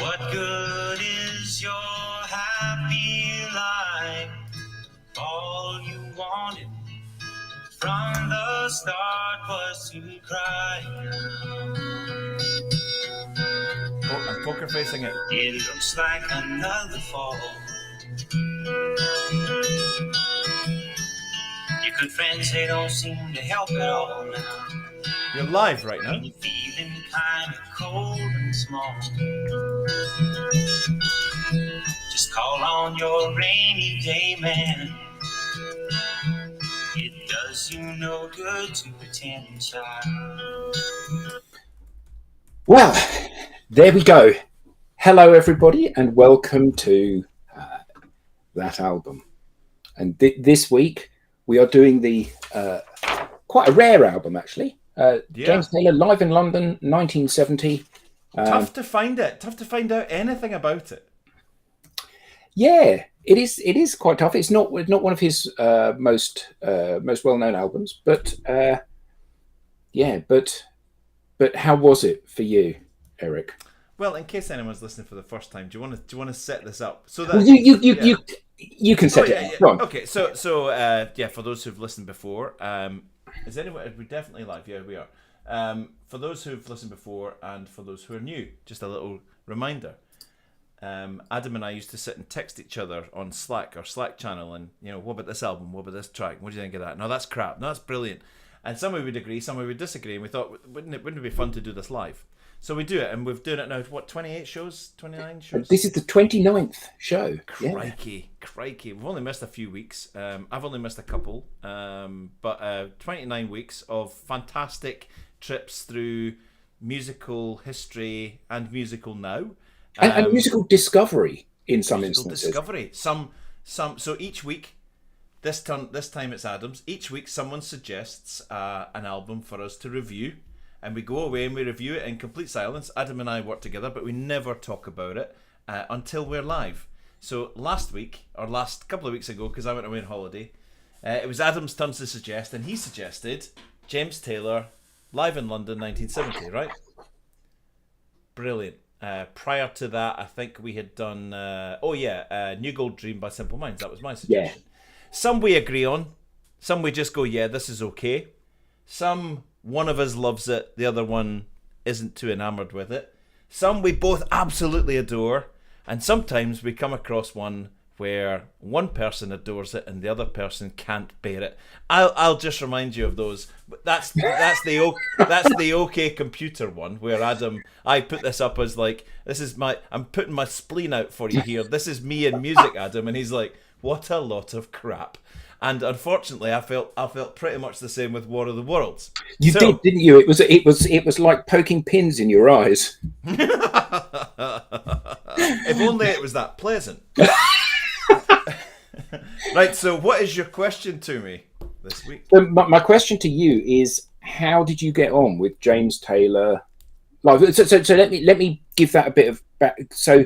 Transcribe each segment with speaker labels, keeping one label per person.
Speaker 1: What good is your happy life? All you wanted from the start was to cry.
Speaker 2: I'm poker facing it.
Speaker 1: It looks like another fall. Your good friends, they don't seem to help at all now.
Speaker 2: You're live right now.
Speaker 1: You're feeling kind of cold and small. Just call on your rainy day man. It does you no good to pretend shy.
Speaker 3: Well, there we go. Hello, everybody, and welcome to that album. And this week we are doing the quite a rare album, actually. James Taylor, live in London, 1970.
Speaker 2: Tough to find it. Tough to find out anything about it.
Speaker 3: Yeah, it is. It is quite tough. It's not one of his most well-known albums, but But how was it for you, Eric?
Speaker 2: Well, in case anyone's listening for the first time, do you want to set this up so that
Speaker 3: you can set it up. Go on.
Speaker 2: Okay, so for those who've listened before, is anyone? We're definitely live. Yeah, we are. For those who've listened before and for those who are new, just a little reminder. Adam and I used to sit and text each other on Slack, our Slack channel, and what about this album? What about this track? What do you think of that? No, that's crap. No, that's brilliant. And some we would agree, some we would disagree, and we thought, wouldn't it be fun to do this live? So we do it, and we've done it now, 28 shows? 29 shows?
Speaker 3: This is the 29th show.
Speaker 2: Crikey. We've only missed a few weeks. I've only missed a couple. But 29 weeks of fantastic trips through musical history and musical now.
Speaker 3: And musical discovery in some instances.
Speaker 2: Discovery. Some. So each week, this time it's Adam's. Each week, someone suggests an album for us to review, and we go away and we review it in complete silence. Adam and I work together, but we never talk about it until we're live. So last couple of weeks ago, because I went away on holiday, it was Adam's turn to suggest, and he suggested James Taylor, live in London, 1970. Right? Brilliant. Prior to that, I think we had done New Gold Dream by Simple Minds. That was my suggestion.
Speaker 3: Yeah.
Speaker 2: Some we agree on, some we just go, yeah, this is okay. Some, one of us loves it, the other one isn't too enamored with it. Some we both absolutely adore, and sometimes we come across one where one person adores it and the other person can't bear it. I'll just remind you of those. That's the OK Computer one, where Adam, I put this up as like, I'm putting my spleen out for you here. This is me and music, Adam, and he's like, what a lot of crap. And unfortunately, I felt pretty much the same with War of the Worlds.
Speaker 3: You did, didn't you? It was like poking pins in your eyes.
Speaker 2: If only it was that pleasant. Right, so what is your question to me this week?
Speaker 3: My question to you is, how did you get on with James Taylor? So let me give that a bit of back. So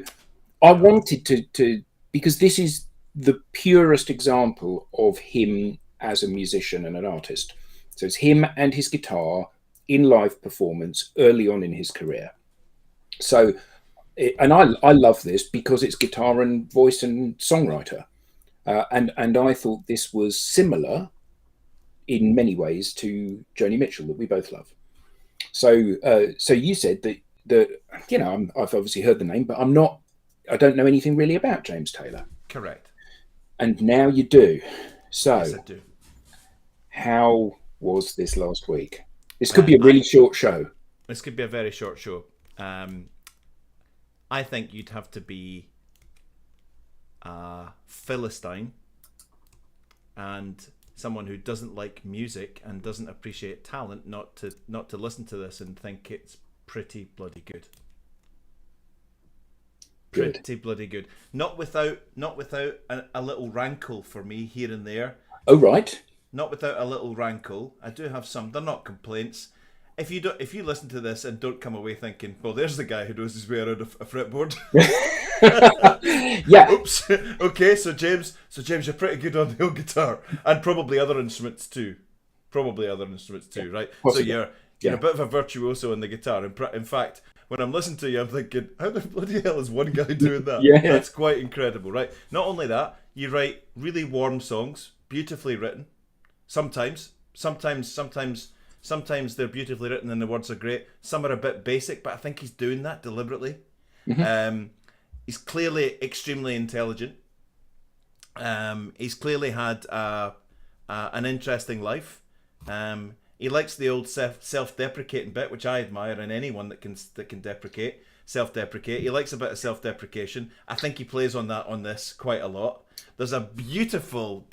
Speaker 3: I wanted to because this is the purest example of him as a musician and an artist. So it's him and his guitar in live performance early on in his career. So, and I love this because it's guitar and voice and songwriter. And I thought this was similar in many ways to Joni Mitchell, that we both love. So you said that I've obviously heard the name, but I don't know anything really about James Taylor.
Speaker 2: Correct. And
Speaker 3: now you do. So,
Speaker 2: yes, I do.
Speaker 3: How was this last week? This could be a really short show.
Speaker 2: This could be a very short show. I think you'd have to be a Philistine and someone who doesn't like music and doesn't appreciate talent not to listen to this and think it's pretty bloody good. Pretty bloody good. Not without a little rankle for me here and there.
Speaker 3: Oh right.
Speaker 2: Not without a little rankle. I do have some. They're not complaints. If you listen to this and don't come away thinking, well, there's the guy who knows his way around a fretboard.
Speaker 3: Yeah.
Speaker 2: Oops. Okay, so James, you're pretty good on the old guitar and probably other instruments too. Right?
Speaker 3: Possibly.
Speaker 2: So you're a bit of a virtuoso on the guitar. In fact, when I'm listening to you, I'm thinking, how the bloody hell is one guy doing that?
Speaker 3: Yeah.
Speaker 2: That's quite incredible, right? Not only that, you write really warm songs, beautifully written. Sometimes they're beautifully written and the words are great. Some are a bit basic, but I think he's doing that deliberately. He's clearly extremely intelligent. He's clearly had an interesting life. He likes the old self-deprecating bit, which I admire in anyone that can self-deprecate. He likes a bit of self-deprecation. I think he plays on that on this quite a lot. There's a beautiful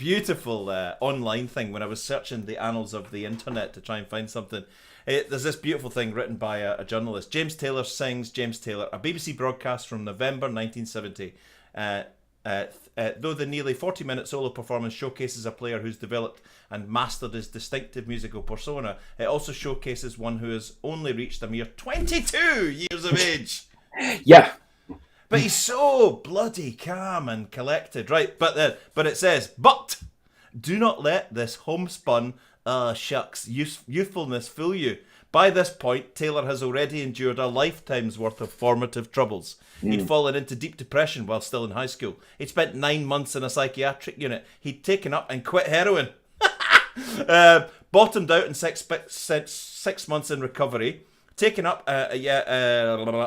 Speaker 2: online thing when I was searching the annals of the internet to try and find something. There's this beautiful thing written by a journalist. James Taylor sings James Taylor, a BBC broadcast from November 1970. Though the nearly 40-minute solo performance showcases a player who's developed and mastered his distinctive musical persona, it also showcases one who has only reached a mere 22 years of age.
Speaker 3: Yeah.
Speaker 2: But he's so bloody calm and collected, right? But it says, but do not let this homespun, youthfulness fool you. By this point, Taylor has already endured a lifetime's worth of formative troubles. He'd fallen into deep depression while still in high school. He'd spent 9 months in a psychiatric unit. He'd taken up and quit heroin. Bottomed out in 6 months in recovery.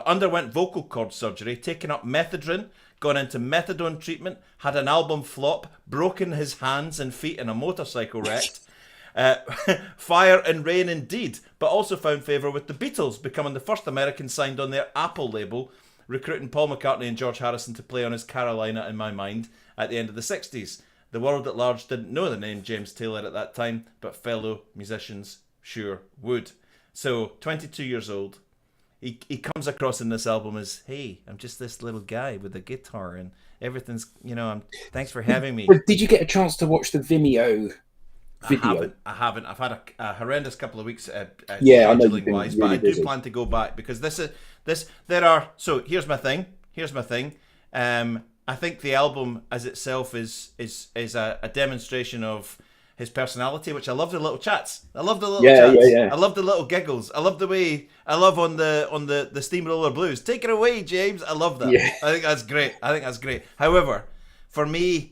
Speaker 2: Underwent vocal cord surgery. Taken up methadone. Gone into methadone treatment. Had an album flop. Broken his hands and feet in a motorcycle wreck. Fire and rain indeed, but also found favour with the Beatles, becoming the first American signed on their Apple label, recruiting Paul McCartney and George Harrison to play on his Carolina in My Mind at the end of the 60s. The world at large didn't know the name James Taylor at that time, but fellow musicians sure would. So, 22 years old, he comes across in this album as, hey, I'm just this little guy with a guitar and everything's, thanks for having me.
Speaker 3: But did you get a chance to watch the Vimeo video?
Speaker 2: I haven't. I've had a horrendous couple of weeks
Speaker 3: yeah, I know you've been
Speaker 2: wise,
Speaker 3: really
Speaker 2: but I do
Speaker 3: busy.
Speaker 2: plan to go back because here's my thing. I think the album as itself is a demonstration of his personality, which I love the little chats. I love the little chats.
Speaker 3: Yeah.
Speaker 2: I love the little giggles. I love the way I love on the Steamroller Blues. Take it away, James. I love that.
Speaker 3: Yeah.
Speaker 2: I think that's great. However, for me,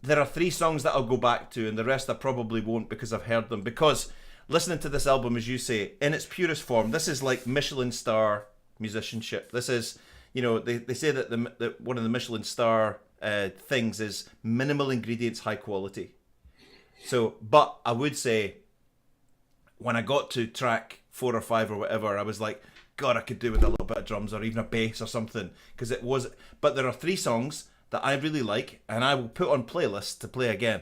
Speaker 2: there are 3 songs that I'll go back to, and the rest I probably won't because I've heard them. Because listening to this album, as you say, in its purest form, this is like Michelin star musicianship. This is, they say that one of the Michelin star things is minimal ingredients, high quality. So, but I would say when I got to track 4 or 5 or whatever, I was like, God, I could do with a little bit of drums or even a bass or something. Because it was, but there are 3 songs that I really like, and I will put on playlists to play again.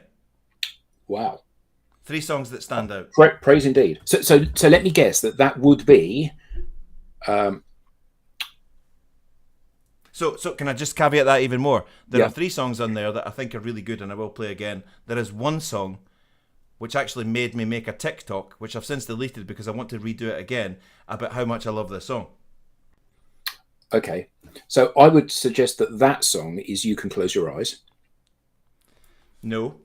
Speaker 2: Wow. 3 songs that stand out.
Speaker 3: Praise indeed. So let me guess that would be...
Speaker 2: So can I just caveat that even more? There are 3 songs on there that I think are really good and I will play again. There is one song which actually made me make a TikTok, which I've since deleted because I want to redo it again, about how much I love this song.
Speaker 3: Okay, so I would suggest that song is You Can Close Your Eyes.
Speaker 2: No.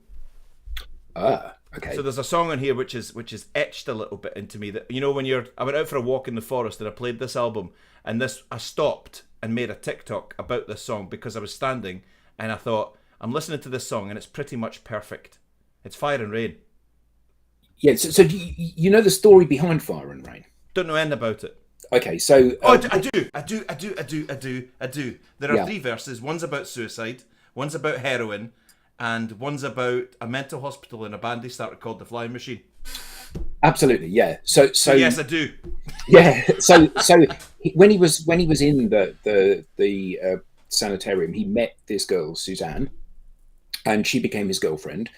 Speaker 3: Okay.
Speaker 2: So there's a song on here which is etched a little bit into me that, when I went out for a walk in the forest and I played this album and I stopped and made a TikTok about this song because I was standing and I thought, I'm listening to this song and it's pretty much perfect. It's Fire and Rain.
Speaker 3: Yeah, so you know the story behind Fire and Rain?
Speaker 2: Don't know anything about it.
Speaker 3: Okay, so...
Speaker 2: I do. There are 3 verses. One's about suicide, one's about heroin, and one's about a mental hospital in a band they started called The Flying Machine.
Speaker 3: Absolutely, yeah. So
Speaker 2: yes, I do.
Speaker 3: Yeah, so when he was in the sanitarium, he met this girl, Suzanne, and she became his girlfriend.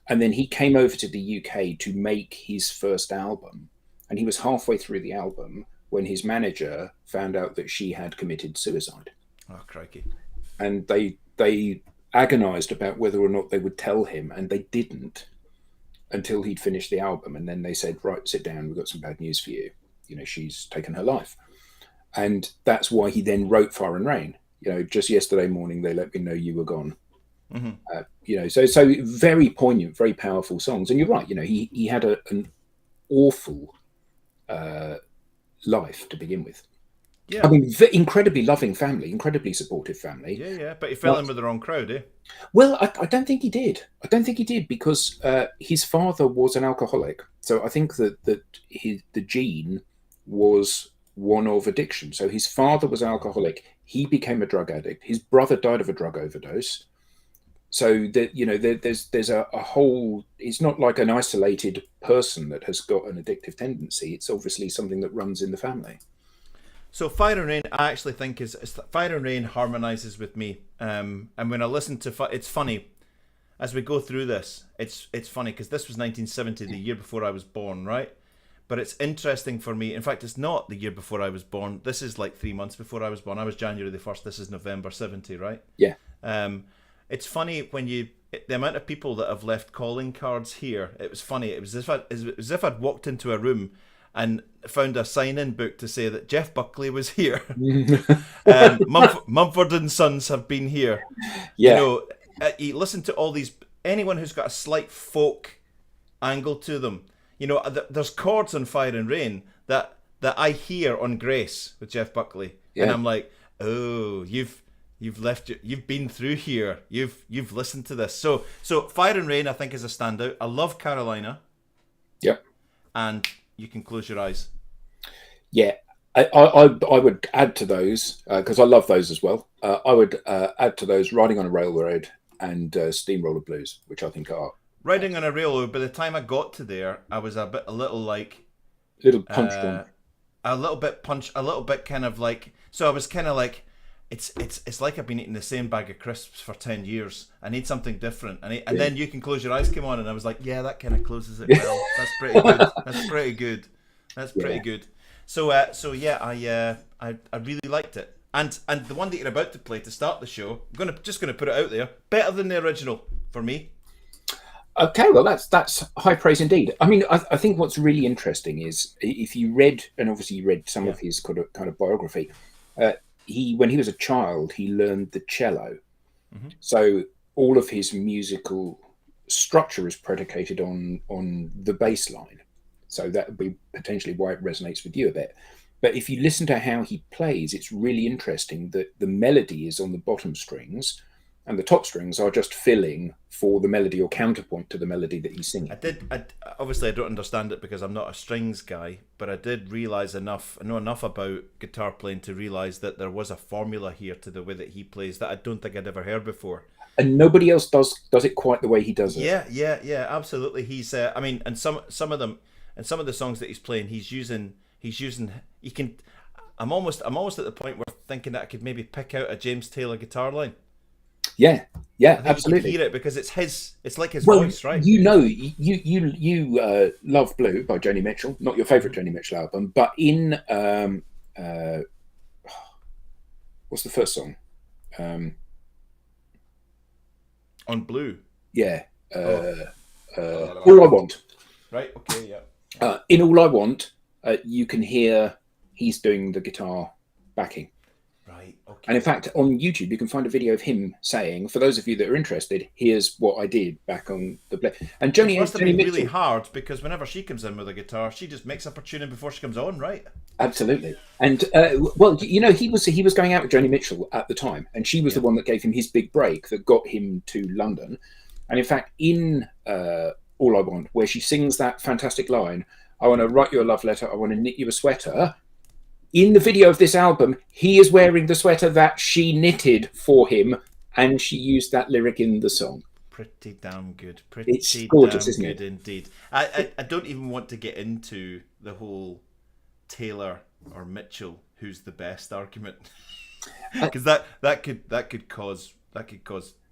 Speaker 3: And then he came over to the UK to make his first album. And he was halfway through the album when his manager found out that she had committed suicide.
Speaker 2: Oh, crikey.
Speaker 3: And they agonized about whether or not they would tell him, and they didn't until he'd finished the album. And then they said, right, sit down, we've got some bad news for you. She's taken her life. And that's why he then wrote Fire and Rain. Just yesterday morning, they let me know you were gone. Mm-hmm. So very poignant, very powerful songs. And you're right, he had an awful life to begin with.
Speaker 2: Yeah.
Speaker 3: I mean, incredibly loving family, incredibly supportive family.
Speaker 2: Yeah. But he fell in with the wrong crowd, eh?
Speaker 3: Well, I don't think he did. I don't think he did because his father was an alcoholic. So I think that the gene was one of addiction. So his father was alcoholic. He became a drug addict. His brother died of a drug overdose. So that there's a whole. It's not like an isolated person that has got an addictive tendency. It's obviously something that runs in the family.
Speaker 2: So Fire and Rain, I actually think is Fire and Rain harmonizes with me. And when I listen to, it's funny as we go through this. It's funny because this was 1970, the year before I was born, right? But it's interesting for me. In fact, it's not the year before I was born. This is like 3 months before I was born. I was January the 1st. This is November 70, right?
Speaker 3: Yeah.
Speaker 2: It's funny when the amount of people that have left calling cards here. It was funny. It was as if I'd walked into a room and found a sign-in book to say that Jeff Buckley was here. Mumford and Sons have been here.
Speaker 3: Yeah.
Speaker 2: You listen to all these. Anyone who's got a slight folk angle to them. There's chords on Fire and Rain that I hear on Grace with Jeff Buckley, and I'm like, oh, you've been through here. You've listened to this. So Fire and Rain, I think, is a standout. I love Carolina.
Speaker 3: Yep.
Speaker 2: And You Can Close Your Eyes.
Speaker 3: Yeah, I would add to those because I love those as well. I would add to those Riding on a Railroad and Steamroller Blues, which I think are
Speaker 2: Riding on a Railroad. By the time I got to there, I was a little
Speaker 3: punch drunk.
Speaker 2: a little bit kind of like. So I was kind of like, it's like I've been eating the same bag of crisps for 10 years. I need something different. And then You Can Close Your Eyes came on, and I was like, yeah, that kind of closes it well. That's pretty good. That's pretty good. So yeah, I really liked it. And the one that you're about to play to start the show, I'm just gonna put it out there, better than the original for me.
Speaker 3: Okay, well that's high praise indeed. I mean, I think what's really interesting is if you read, and obviously you read some of his kind of biography. When he was a child, he learned the cello. Mm-hmm. So all of his musical structure is predicated on the bass line. So that would be potentially why it resonates with you a bit. But if you listen to how he plays, it's really interesting that the melody is on the bottom strings and the top strings are just filling for the melody or counterpoint to the melody that he's singing.
Speaker 2: Obviously I don't understand it because I'm not a strings guy, but I did realize I know enough about guitar playing to realize that there was a formula here to the way that he plays that I don't think I'd ever heard before.
Speaker 3: And nobody else does it quite the way he does it.
Speaker 2: Yeah, absolutely. He's and some of them, and some of the songs that he's playing, he's using. You can. I'm almost at the point where thinking that I could maybe pick out a James Taylor guitar line.
Speaker 3: Yeah, absolutely.
Speaker 2: You can hear it because it's his. It's like his voice, right?
Speaker 3: You love Blue by Joni Mitchell, not your favorite Joni Mitchell album, but in what's the first song?
Speaker 2: On Blue.
Speaker 3: Yeah. All I Want.
Speaker 2: Right. Okay. Yeah.
Speaker 3: In All I Want, you can hear he's doing the guitar backing.
Speaker 2: Right. Okay.
Speaker 3: And in fact, on YouTube, you can find a video of him saying, "For those of you that are interested, here's what I did back on the play." And Joni
Speaker 2: must have been
Speaker 3: Mitchell,
Speaker 2: really hard because whenever she comes in with a guitar, she just makes up her tuning before she comes on, right?
Speaker 3: Absolutely. And well, he was going out with Joni Mitchell at the time, and she was the one that gave him his big break that got him to London. And in fact, in All I Want, where she sings that fantastic line, "I want to write you a love letter, I want to knit you a sweater." In the video of this album, he is wearing the sweater that she knitted for him, and she used that lyric in the song.
Speaker 2: Pretty damn good.
Speaker 3: It's gorgeous, isn't it?
Speaker 2: Indeed. I don't even want to get into the whole Taylor or Mitchell who's the best argument, because that could cause.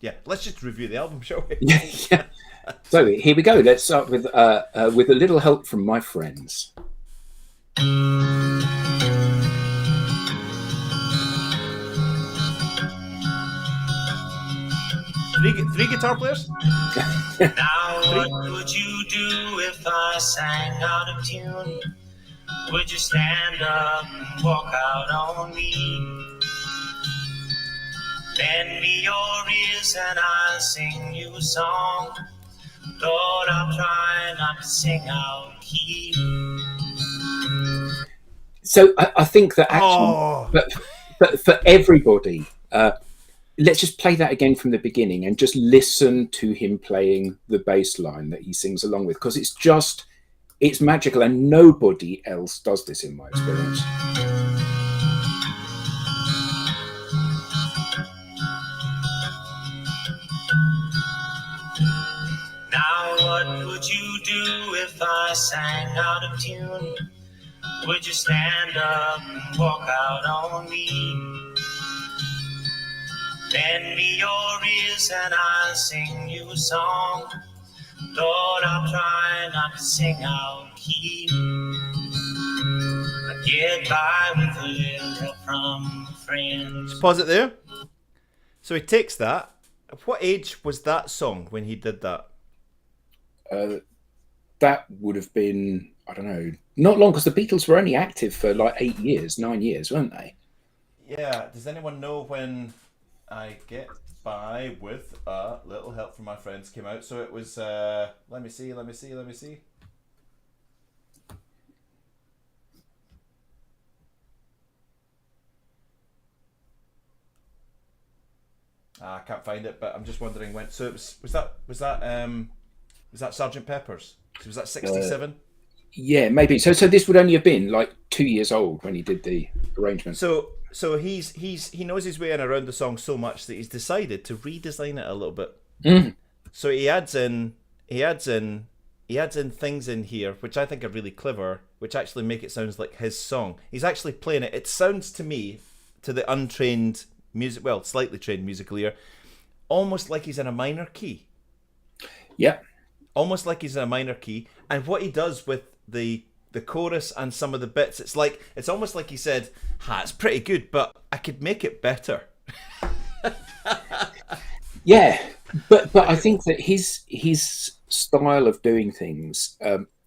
Speaker 2: Yeah, let's just review the album, shall we?
Speaker 3: Yeah. So here we go. Let's start with a little help from my friends.
Speaker 2: Three guitar players?
Speaker 1: Now what would you do if I sang out of tune? Would you stand up and walk out on me? Lend me your ears and I'll sing you a song. Lord, I'll try not to sing out key.
Speaker 3: So I think that actually,
Speaker 2: Oh,
Speaker 3: but for everybody, let's just play that again from the beginning and just listen to him playing the bass line that he sings along with, because it's magical, and nobody else does this in my experience.
Speaker 1: Now what would you do if I sang out of tune? Would you stand up and walk out on me? Lend me your ears and I'll sing you a song. Lord, I'll try not to sing out key. I get by with a little help from friends.
Speaker 2: pause it there. So he takes that. At what age was that song when he did that?
Speaker 3: That would have been, I don't know, not long, because the Beatles were only active for like 8 years, 9 years, weren't they?
Speaker 2: Yeah. Does anyone know when I Get By With a Little Help from My Friends came out? So it was. Let me see. I can't find it, but I'm just wondering when. So it was that Sergeant Pepper's? So was that 67?
Speaker 3: Yeah, maybe. So this would only have been like 2 years old when he did the arrangement.
Speaker 2: So he knows his way in around the song so much that he's decided to redesign it a little bit.
Speaker 3: Mm.
Speaker 2: So he adds in things in here which I think are really clever, which actually make it sound like his song. He's actually playing it. It sounds to me, to the untrained slightly trained musical ear, almost like he's in a minor key.
Speaker 3: Yeah.
Speaker 2: Almost like he's in a minor key. And what he does with the chorus and some of the bits, it's almost like he said, it's pretty good, but I could make it better.
Speaker 3: Yeah, but I think that his style of doing things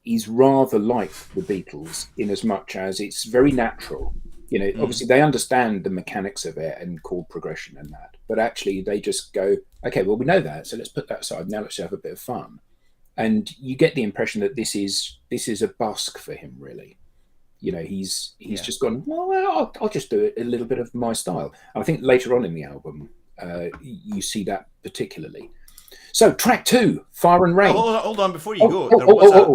Speaker 3: is rather like the Beatles, in as much as it's very natural. You know, obviously they understand the mechanics of it and chord progression and that, but actually they just go, okay, well, we know that, so let's put that aside. Now let's have a bit of fun. And you get the impression that this is a busk for him, really. You know, he's just gone, well, I'll just do it a little bit of my style. And I think later on in the album, you see that particularly. So track 2, Fire and Rain.
Speaker 2: Hold on, before you go.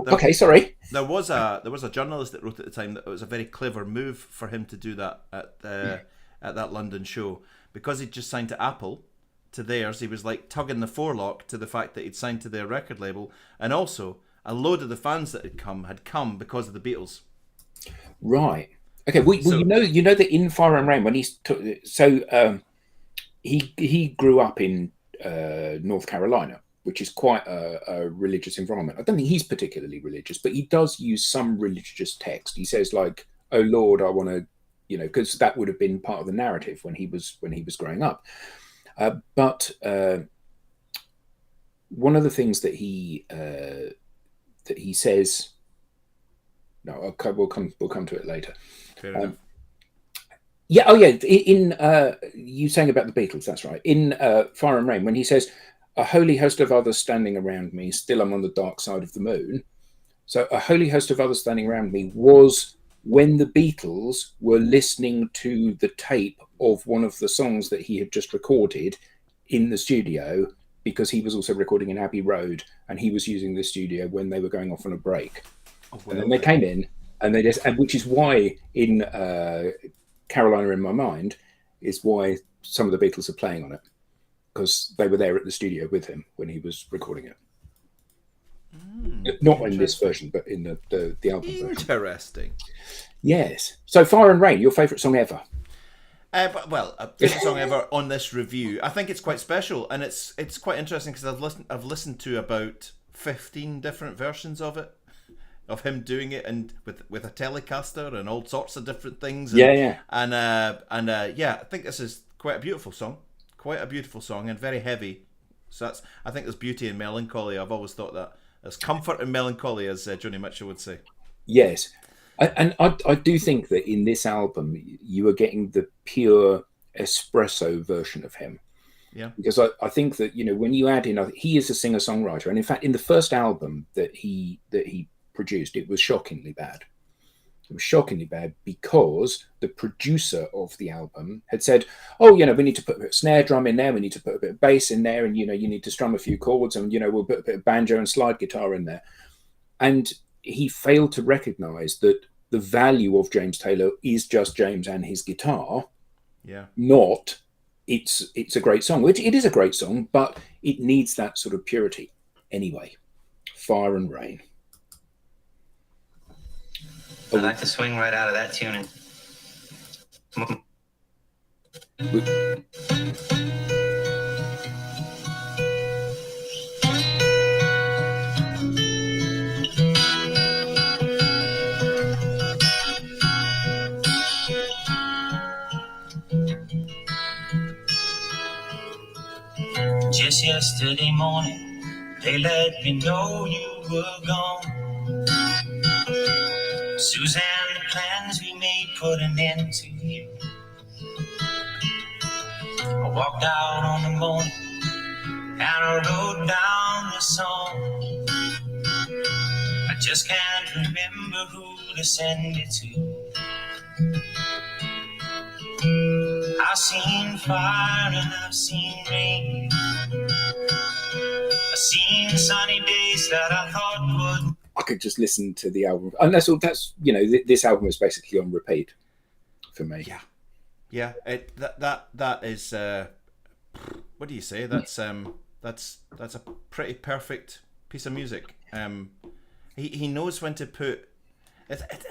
Speaker 3: Okay, sorry.
Speaker 2: There was a journalist that wrote at the time that it was a very clever move for him to do that at that London show, because he'd just signed to Apple, to theirs. He was like tugging the forelock to the fact that he'd signed to their record label, and also a load of the fans that had come because of the Beatles.
Speaker 3: Right. Okay. Well, you know that in Fire and Rain, when he grew up in North Carolina, which is quite a religious environment. I don't think he's particularly religious, but he does use some religious text. He says like, "Oh Lord, I want to," you know, because that would have been part of the narrative when he was growing up. But one of the things that he says, no, we'll come to it later. Yeah. Oh, yeah. In you saying about the Beatles, that's right. In Fire and Rain, when he says, "A holy host of others standing around me, still I'm on the dark side of the moon." So, a holy host of others standing around me was when the Beatles were listening to the tape of one of the songs that he had just recorded in the studio, because he was also recording in Abbey Road, and he was using the studio when they were going off on a break. And then they came in, and they just, and which is why in Carolina in My Mind is why some of the Beatles are playing on it, because they were there at the studio with him when he was recording it. Not in this version, but in the album version.
Speaker 2: Interesting.
Speaker 3: Yes. So Fire and Rain, your favourite song ever?
Speaker 2: A favourite song ever on this review. I think it's quite special, and it's quite interesting because I've listened to about 15 different versions of it, of him doing it, and with a Telecaster and all sorts of different things. And, I think this is quite a beautiful song, and very heavy. So I think there's beauty in melancholy. I've always thought that there's comfort in melancholy, as Joni Mitchell would say.
Speaker 3: Yes. I do think that in this album you are getting the pure espresso version of him.
Speaker 2: Yeah.
Speaker 3: Because I think that, you know, when you add in, he is a singer-songwriter, and in fact in the first album that he produced, it was shockingly bad. It was shockingly bad because the producer of the album had said, "Oh, we need to put a bit of snare drum in there. We need to put a bit of bass in there, and you need to strum a few chords, and we'll put a bit of banjo and slide guitar in there." And he failed to recognise that the value of James Taylor is just James and his guitar, not it's a great song, which it is a great song, but it needs that sort of purity. Anyway, Fire and Rain.
Speaker 1: I like to swing right out of that tuning. Just yesterday morning, they let me know you were gone. Suzanne, the plans we made put an end to you. I walked out on the morning and I wrote down the song. I just can't remember who to send it to. I've seen fire and I've seen rain. I've seen sunny days that I thought would.
Speaker 3: I could just listen to the album, and that's this album is basically on repeat for me.
Speaker 2: Yeah. That is what do you say? That's a pretty perfect piece of music. He knows when to put it.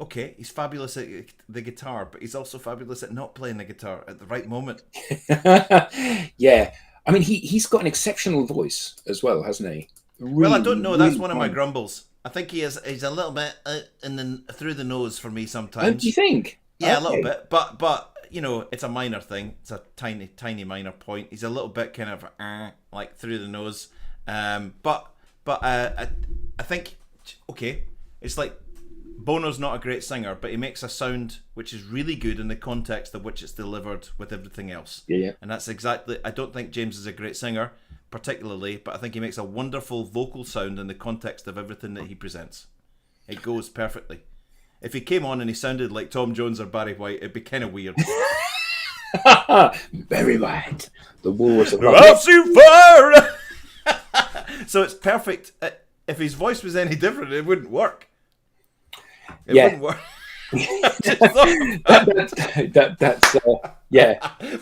Speaker 2: Okay, he's fabulous at the guitar, but he's also fabulous at not playing the guitar at the right moment.
Speaker 3: Yeah, I mean he's got an exceptional voice as well, hasn't he? Really,
Speaker 2: well, I don't know.
Speaker 3: Really
Speaker 2: that's one of my grumbles. I think he's a little bit through the nose for me sometimes.
Speaker 3: Oh, do you think?
Speaker 2: Yeah, okay. A little bit, but it's a minor thing. It's a tiny minor point. He's a little bit kind of like through the nose. But I think it's like Bono's not a great singer, but he makes a sound which is really good in the context of which it's delivered with everything else.
Speaker 3: Yeah.
Speaker 2: And that's exactly. I don't think James is a great singer, particularly, but I think he makes a wonderful vocal sound in the context of everything that he presents. It goes perfectly. If he came on and he sounded like Tom Jones or Barry White, it'd be kind of weird.
Speaker 3: Barry White, the Wars of
Speaker 2: I've seen fire. So it's perfect. If his voice was any different, it wouldn't work. It wouldn't work.
Speaker 3: That's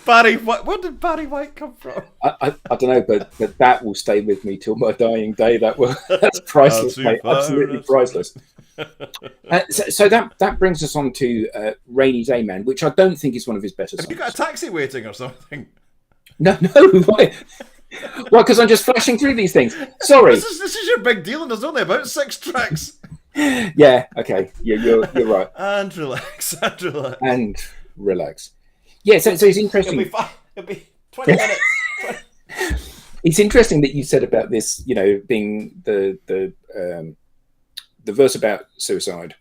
Speaker 2: Barry White. Where did Barry White come from?
Speaker 3: I don't know, but that will stay with me till my dying day. That's priceless, mate. Absolutely priceless. So that brings us on to Rainy Day Man, which I don't think is one of his better songs.
Speaker 2: Have you got a taxi waiting or something?
Speaker 3: No. Why? Well, because I'm just flashing through these things. Sorry.
Speaker 2: This is your big deal, and there's only about 6 tracks.
Speaker 3: Yeah. Okay. Yeah, you're right.
Speaker 2: And relax.
Speaker 3: Yeah. So it's interesting.
Speaker 2: It'll be 20 minutes.
Speaker 3: It's interesting that you said about this, being the verse about suicide,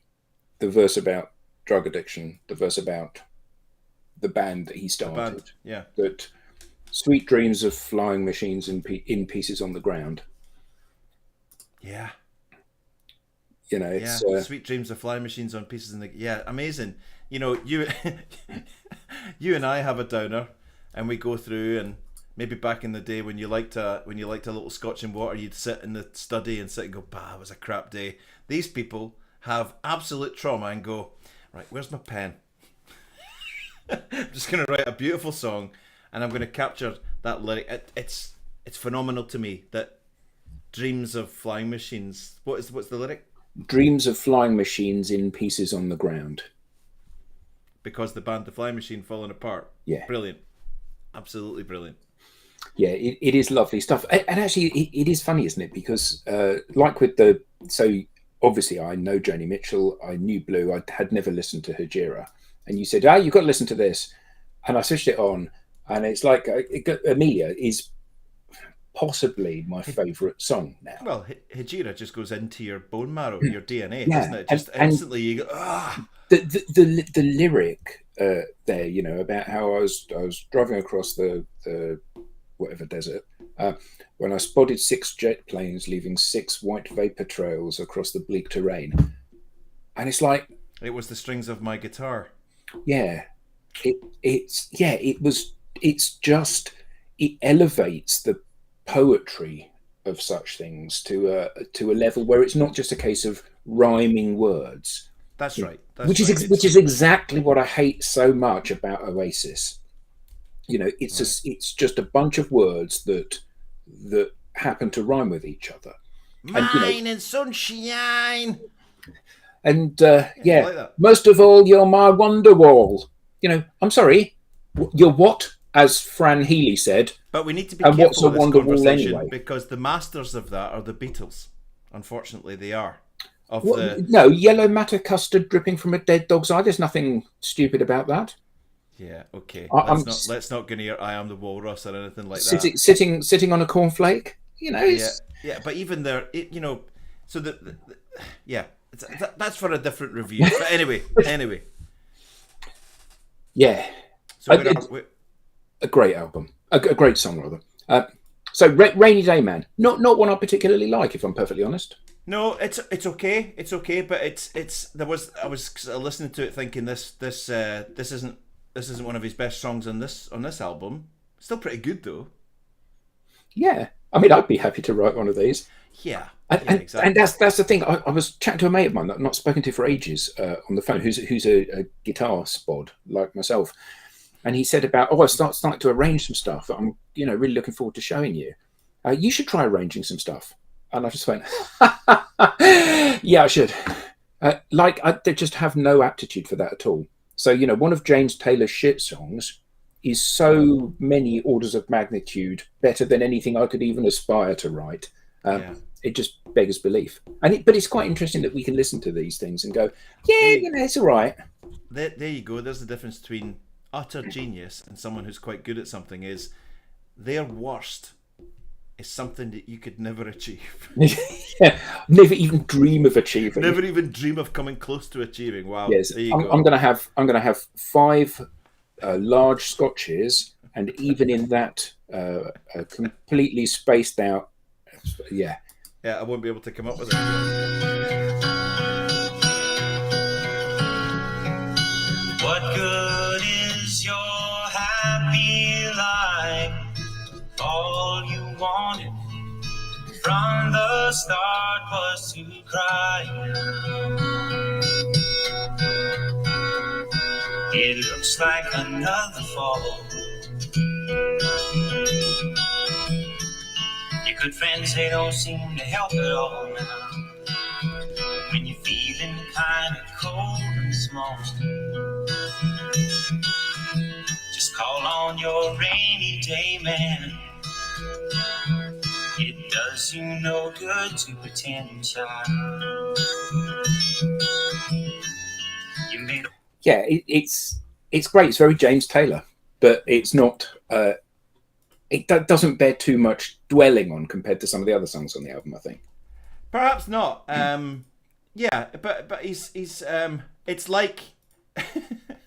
Speaker 3: the verse about drug addiction, the verse about the band that he started.
Speaker 2: Yeah.
Speaker 3: That sweet dreams of flying machines in pieces on the ground.
Speaker 2: Yeah.
Speaker 3: It's
Speaker 2: sweet dreams of flying machines on pieces in the amazing. You and I have a downer, and we go through, and maybe back in the day when you liked a little scotch and water, you'd sit in the study and sit and go, "Bah, it was a crap day." These people have absolute trauma and go, "Right, where's my pen? I'm just going to write a beautiful song, and I'm going to capture that lyric." It's phenomenal to me that dreams of flying machines. What's the lyric?
Speaker 3: Dreams of flying machines in pieces on the ground.
Speaker 2: Because the band The Flying Machine falling apart.
Speaker 3: Yeah.
Speaker 2: Brilliant. Absolutely brilliant.
Speaker 3: Yeah, it is lovely stuff. And actually, it is funny, isn't it? Because like with so obviously I know Joni Mitchell, I knew Blue, I had never listened to Hejira. And you said, you've got to listen to this. And I switched it on, and it's like Amelia is possibly my favourite song now.
Speaker 2: Well, Hejira just goes into your bone marrow, your DNA, doesn't it? Just instantly you go, ah.
Speaker 3: The lyric there, about how I was driving across the whatever desert when I spotted 6 jet planes leaving 6 white vapor trails across the bleak terrain, and it's like
Speaker 2: It was the strings of my guitar.
Speaker 3: Yeah, it elevates the poetry of such things to a level where it's not just a case of rhyming words.
Speaker 2: That's right.
Speaker 3: Which is exactly what I hate so much about Oasis. It's just a bunch of words that happen to rhyme with each other.
Speaker 2: Mine and sunshine.
Speaker 3: And
Speaker 2: Like
Speaker 3: most of all, you're my Wonderwall. I'm sorry, you're what? As Fran Healy said.
Speaker 2: But we need to be
Speaker 3: And what's
Speaker 2: careful
Speaker 3: a
Speaker 2: of this
Speaker 3: Wonderwall
Speaker 2: conversation
Speaker 3: anyway?
Speaker 2: because the masters of that are the Beatles. Unfortunately, they are.
Speaker 3: No, yellow matter custard dripping from a dead dog's eye. There's nothing stupid about that.
Speaker 2: Yeah, okay.
Speaker 3: Let's
Speaker 2: not go near I Am the Walrus or anything like
Speaker 3: that. Sitting on a cornflake.
Speaker 2: Yeah. But even there, so that's for a different review. But anyway.
Speaker 3: Yeah.
Speaker 2: So
Speaker 3: a great album, a great song rather. So Rainy Day Man, not one I particularly like, if I'm perfectly honest.
Speaker 2: No, it's okay. It's okay, but I was listening to it thinking this isn't one of his best songs on this album. Still pretty good though. Yeah,
Speaker 3: I mean, I'd be happy to write one of these.
Speaker 2: Yeah,
Speaker 3: exactly. And that's the thing. I was chatting to a mate of mine that I've not spoken to for ages on the phone, who's a guitar spod like myself, and he said about I started to arrange some stuff that I'm really looking forward to showing you. You should try arranging some stuff. And I just went, yeah, I should. They just have no aptitude for that at all. So one of James Taylor's shit songs is so many orders of magnitude better than anything I could even aspire to write. It just beggars belief. But it's quite interesting that we can listen to these things and go, it's all right.
Speaker 2: There you go. There's the difference between utter genius and someone who's quite good at something. Is their worst is something that you could never achieve.
Speaker 3: Never even dream of achieving.
Speaker 2: Never even dream of coming close to achieving. Wow.
Speaker 3: Yes,
Speaker 2: there you go.
Speaker 3: I'm gonna have 5 large scotches, and even in that, completely spaced out. Yeah,
Speaker 2: I won't be able to come up with it.
Speaker 1: What good is your happy life? All you wanted from the start was to cry. It looks like another fall. Your good friends, they don't seem to help at all now. When you're feeling kind of cold and small, just call on your rainy day man. It does you no good to pretend, child. You made
Speaker 3: it's great. It's very James Taylor, but it's not. It doesn't bear too much dwelling on compared to some of the other songs on the album, I think.
Speaker 2: Perhaps not. But he's it's like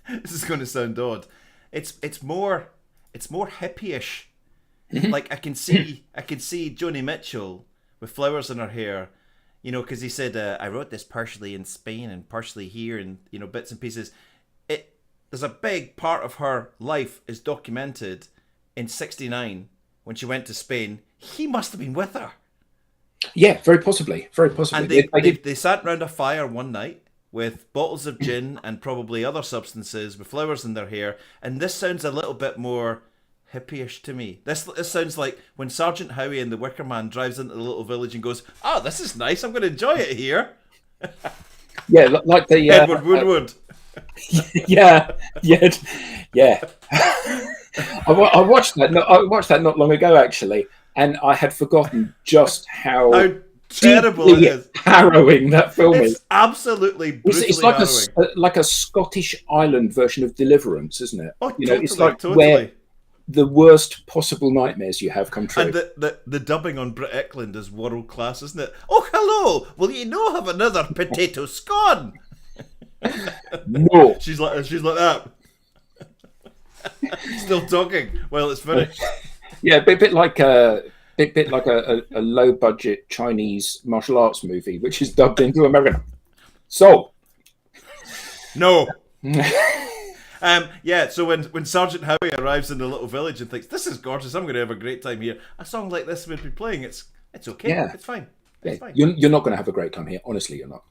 Speaker 2: this is going to sound odd. It's more hippie-ish. Like I can see Joni Mitchell with flowers in her hair, because he said I wrote this partially in Spain and partially here, and bits and pieces. There's a big part of her life is documented in '69 when she went to Spain. He must have been with her. Yeah, very possibly. And they sat round a fire one night with bottles of gin and probably other substances with flowers in their hair. And this sounds a little bit more hippie-ish to me. This sounds like when Sergeant Howie in The Wicker Man drives into the little village and goes, "Oh, this is nice. I'm going to enjoy it here."
Speaker 3: Yeah, like the
Speaker 2: Edward Woodward.
Speaker 3: Yeah. I watched that not long ago, actually, and I had forgotten just how
Speaker 2: terrible it is.
Speaker 3: Harrowing that film is.
Speaker 2: It's absolutely brutally
Speaker 3: it's like
Speaker 2: harrowing.
Speaker 3: like a Scottish island version of Deliverance, isn't it?
Speaker 2: Oh, totally,
Speaker 3: it's like
Speaker 2: totally.
Speaker 3: Where the worst possible nightmares you have come true.
Speaker 2: And the dubbing on Brit Eklund is world class, isn't it? Oh, hello! Will you no have another potato scone?
Speaker 3: No.
Speaker 2: She's like that. Still talking. Well, it's finished.
Speaker 3: Yeah, a bit like a low budget Chinese martial arts movie, which is dubbed into American. So,
Speaker 2: No. Yeah, so when Sergeant Howie arrives in the little village and thinks, this is gorgeous, I'm going to have a great time here, a song like this would be playing. It's okay.
Speaker 3: Yeah.
Speaker 2: It's fine.
Speaker 3: Yeah.
Speaker 2: It's fine.
Speaker 3: You're not going to have a great time here. Honestly, you're not.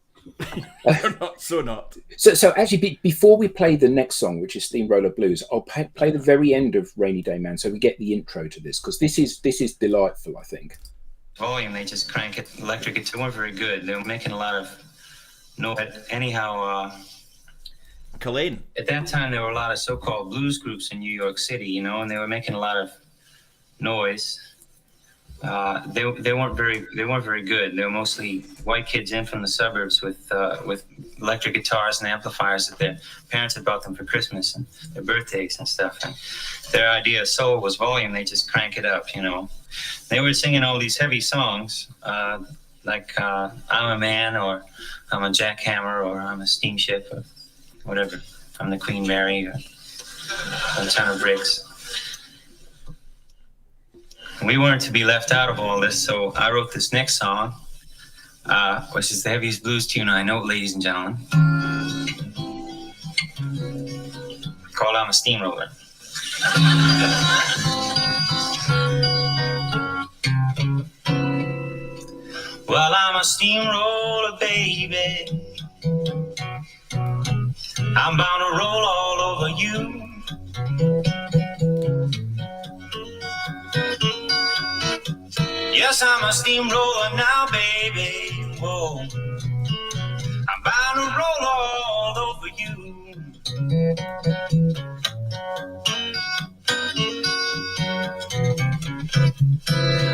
Speaker 2: You're not.
Speaker 3: So actually, before we play the next song, which is Steamroller Blues, I'll play the very end of Rainy Day Man, so we get the intro to this, because this is delightful, I think.
Speaker 1: Volume, they just crank it. Electric guitar weren't very good. They were making a lot of noise. Anyhow,
Speaker 2: Colleen.
Speaker 1: at that time there were a lot of so-called blues groups in New York City, you know, and they were making a lot of noise. They weren't very good. They were mostly white kids in from the suburbs with electric guitars and amplifiers that their parents had bought them for Christmas and their birthdays and stuff. And their idea of soul was volume. They just crank it up, you know. They were singing all these heavy songs like "I'm a Man" or "I'm a Jackhammer" or "I'm a Steamship" or whatever. "I'm the Queen Mary" or "A Ton of Bricks." We weren't to be left out of all this, so I wrote this next song, which is the heaviest blues tune I know, ladies and gentlemen, called "I'm a Steamroller." Well, I'm a steamroller, baby. I'm bound to roll all over you. Yes, I'm a steamroller now, baby. Whoa. I'm bound to roll all over you.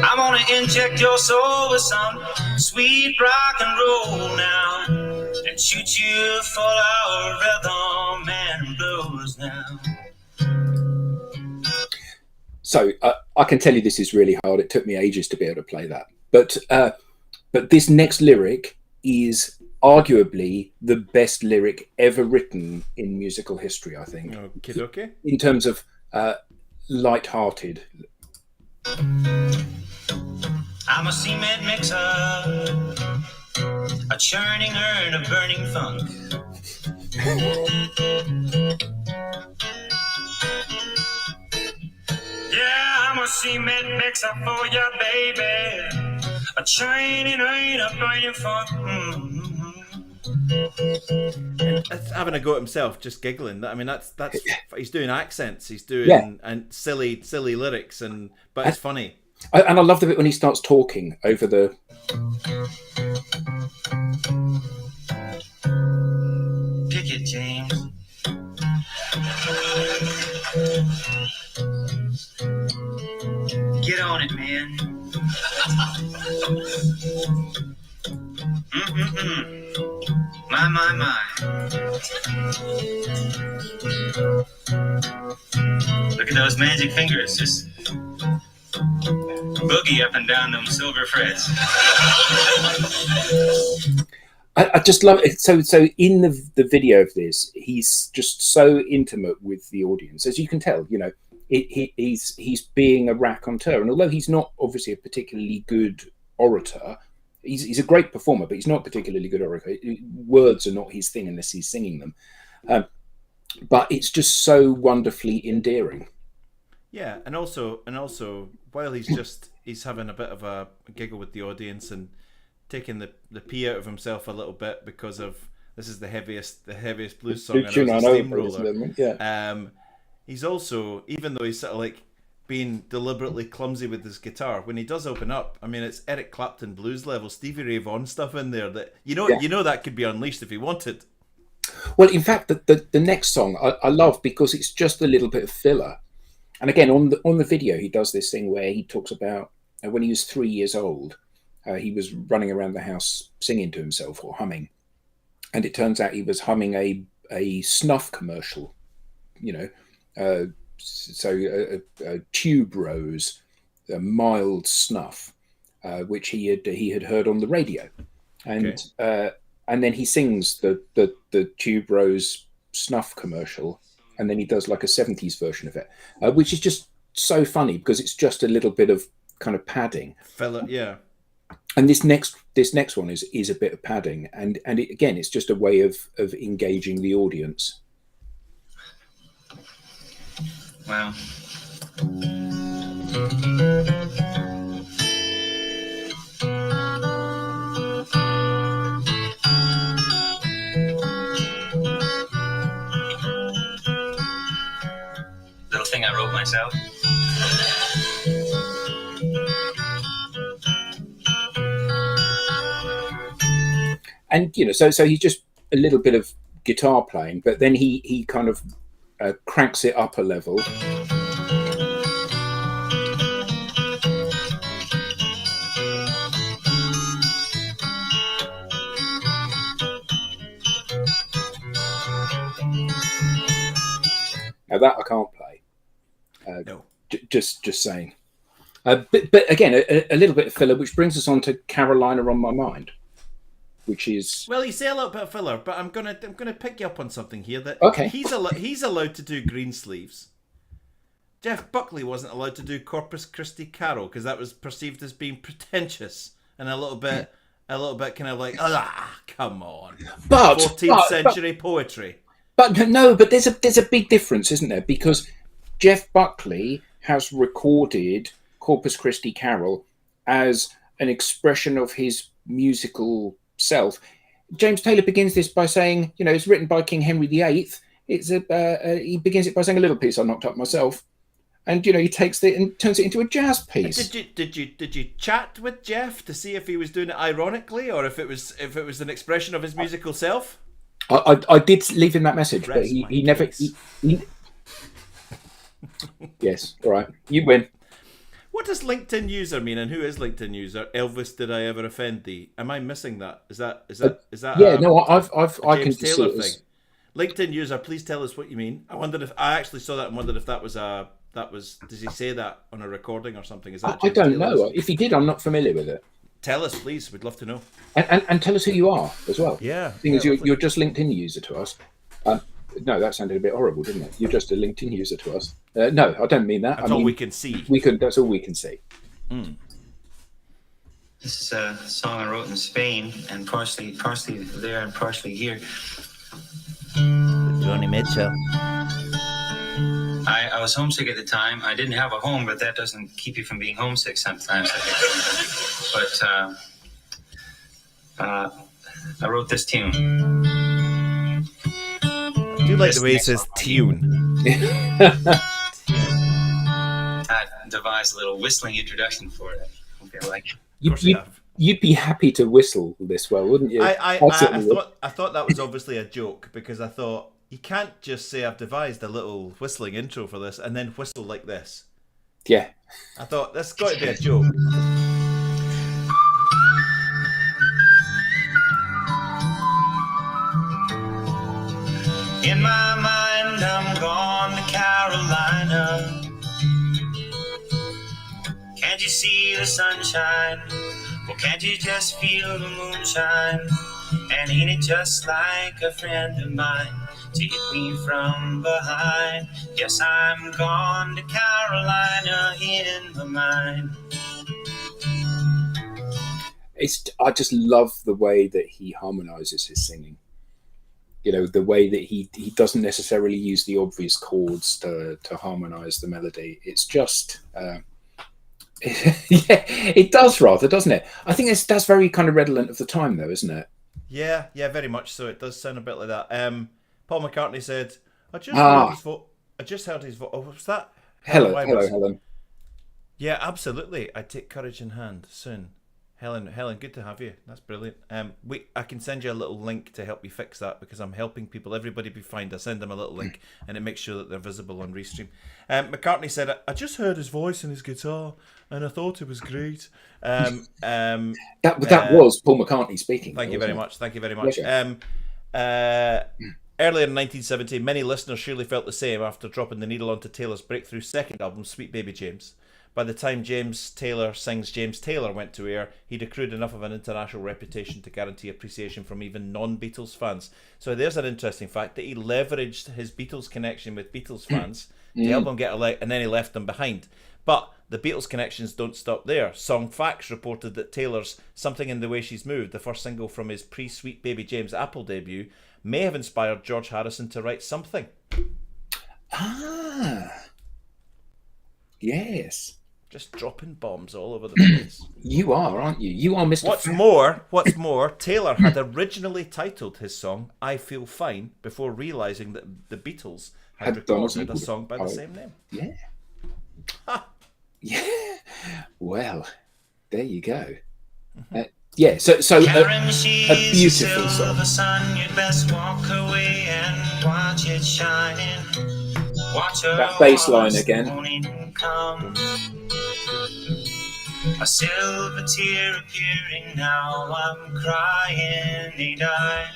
Speaker 1: I'm gonna inject your soul with some sweet rock and roll now, and shoot you full of rhythm and blues now.
Speaker 3: So I can tell you this is really hard. It took me ages to be able to play that. But this next lyric is arguably the best lyric ever written in musical history, I think.
Speaker 2: Okay.
Speaker 3: In terms of light-hearted.
Speaker 1: I'm a cement mixer, a churning urn of burning funk. Yeah, I'm a cement mixer for you, baby, a churning urn of burning funk.
Speaker 2: It's having a go at himself, just giggling. I mean, that's he's doing accents, he's doing and silly lyrics, but it's funny.
Speaker 3: And I love the bit when he starts talking over the.
Speaker 1: Pick it, James. Get on it, man. My. Look at those magic fingers, just boogie up and down them silver frets.
Speaker 3: I just love it. So in the video of this, he's just so intimate with the audience, as you can tell. You know, he's being a raconteur, and although he's not obviously a particularly good orator, he's a great performer, but he's not a particularly good orator. Words are not his thing unless he's singing them. But it's just so wonderfully endearing.
Speaker 2: Yeah, and also, while he's having a bit of a giggle with the audience and taking the pee out of himself a little bit because of this is the heaviest blues song, Steamroller.
Speaker 3: Yeah.
Speaker 2: He's also, even though he's sort of like being deliberately clumsy with his guitar, when he does open up, I mean, it's Eric Clapton blues level, Stevie Ray Vaughan stuff in there that you know that could be unleashed if he wanted.
Speaker 3: Well, in fact, the next song I love because it's just a little bit of filler. And again, on the video, he does this thing where he talks about when he was 3 years old, he was running around the house singing to himself or humming, and it turns out he was humming a snuff commercial, you know, so tube rose, a mild snuff, which he had heard on the radio, and then he sings the tube rose snuff commercial. And then he does like a 70s version of it, which is just so funny because it's just a little bit of kind of padding.
Speaker 2: Yeah.
Speaker 3: And this next one is a bit of padding, and again, it's just a way of engaging the audience.
Speaker 1: Wow. Little thing I wrote myself.
Speaker 3: And so he's just a little bit of guitar playing, but then he kind of cranks it up a level. Now that I can't play.
Speaker 2: No.
Speaker 3: Just saying. But again, a little bit of filler, which brings us on to Carolina on My Mind, which is,
Speaker 2: well, you say a little bit of filler, but I'm gonna pick you up on something here. That
Speaker 3: okay.
Speaker 2: He's allowed to do green sleeves. Jeff Buckley wasn't allowed to do Corpus Christi Carol because that was perceived as being pretentious and a little bit kind of like, come on,
Speaker 3: but
Speaker 2: 14th century poetry.
Speaker 3: But no, but there's a big difference, isn't there? Because Jeff Buckley has recorded Corpus Christi Carol as an expression of his musical self. James Taylor begins this by saying, it's written by King Henry VIII. He begins it by saying, a little piece I knocked up myself, and he takes it and turns it into a jazz piece.
Speaker 2: Did you chat with Jeff to see if he was doing it ironically or if it was an expression of his musical self?
Speaker 3: I did leave him that message, but he never. Yes, all right, you win.
Speaker 2: What does LinkedIn user mean, and who is LinkedIn user? Elvis, did I ever offend thee? Am I missing that? Is that?
Speaker 3: Yeah, no, I can
Speaker 2: James
Speaker 3: just
Speaker 2: Taylor
Speaker 3: see it
Speaker 2: thing. LinkedIn user, please tell us what you mean. I wondered if I actually saw that and wondered if that was. Does he say that on a recording or something? Is that?
Speaker 3: I don't know. If he did, I'm not familiar with it.
Speaker 2: Tell us, please. We'd love to know.
Speaker 3: And tell us who you are as well.
Speaker 2: Yeah.
Speaker 3: Thing is, you're just LinkedIn user to us. No, that sounded a bit horrible, didn't it? You're just a LinkedIn user to us. No, I don't mean that.
Speaker 2: That's all we can see.
Speaker 3: That's all we can see.
Speaker 2: Mm.
Speaker 1: This is a song I wrote in Spain, and partially there and partially here.
Speaker 2: Joni Mitchell.
Speaker 1: I was homesick at the time. I didn't have a home, but that doesn't keep you from being homesick sometimes. But I wrote this tune.
Speaker 2: I do like the way he says tune.
Speaker 1: I devised a little whistling introduction for it. I feel like
Speaker 3: You'd be happy to whistle this well, wouldn't you?
Speaker 2: I thought that was obviously a joke because I thought you can't just say I've devised a little whistling intro for this and then whistle like this.
Speaker 3: Yeah.
Speaker 2: I thought that's got to be a joke.
Speaker 1: in my mind, I'm gone to Carolina. Can't you see the sunshine? Well, can't you just feel the moonshine? And ain't it just like a friend of mine to hit me from behind? Yes, I'm gone to Carolina in my mind.
Speaker 3: I just love the way that he harmonizes his singing. The way that he doesn't necessarily use the obvious chords to harmonize the melody. It's just... yeah, it does rather, doesn't it? I think that's very kind of redolent of the time, though, isn't it?
Speaker 2: Yeah, very much so. It does sound a bit like that. Paul McCartney said, I just heard his voice. Oh, was that?
Speaker 3: Hello, Helen.
Speaker 2: Yeah, absolutely. I take courage in hand soon. Helen, good to have you. That's brilliant. I can send you a little link to help you fix that because I'm helping people. Everybody be fined. I send them a little link and it makes sure that they're visible on Restream. McCartney said, I just heard his voice and his guitar and I thought it was great.
Speaker 3: That was Paul McCartney speaking.
Speaker 2: Thank you very much.
Speaker 3: Pleasure.
Speaker 2: Earlier in 1970, many listeners surely felt the same after dropping the needle onto Taylor's breakthrough second album, Sweet Baby James. By the time James Taylor Sings James Taylor went to air, he'd accrued enough of an international reputation to guarantee appreciation from even non-Beatles fans. So there's an interesting fact that he leveraged his Beatles connection with Beatles fans to help them get a leg, and then he left them behind. But the Beatles connections don't stop there. Song Facts reported that Taylor's Something in the Way She's Moved, the first single from his pre-Sweet Baby James Apple debut, may have inspired George Harrison to write Something.
Speaker 3: Ah, yes.
Speaker 2: Just dropping bombs all over the place.
Speaker 3: You are, aren't you? You are Mr.
Speaker 2: What's more, Taylor had originally titled his song I Feel Fine before realising that the Beatles had recorded a song by the same name.
Speaker 3: Yeah. Yeah. Well, there you go. Yeah, so a beautiful song.
Speaker 1: The sun, you'd best walk away and watch it shining. Watch
Speaker 3: that bass line again.
Speaker 1: A silver tear appearing now. I'm crying, ain't I?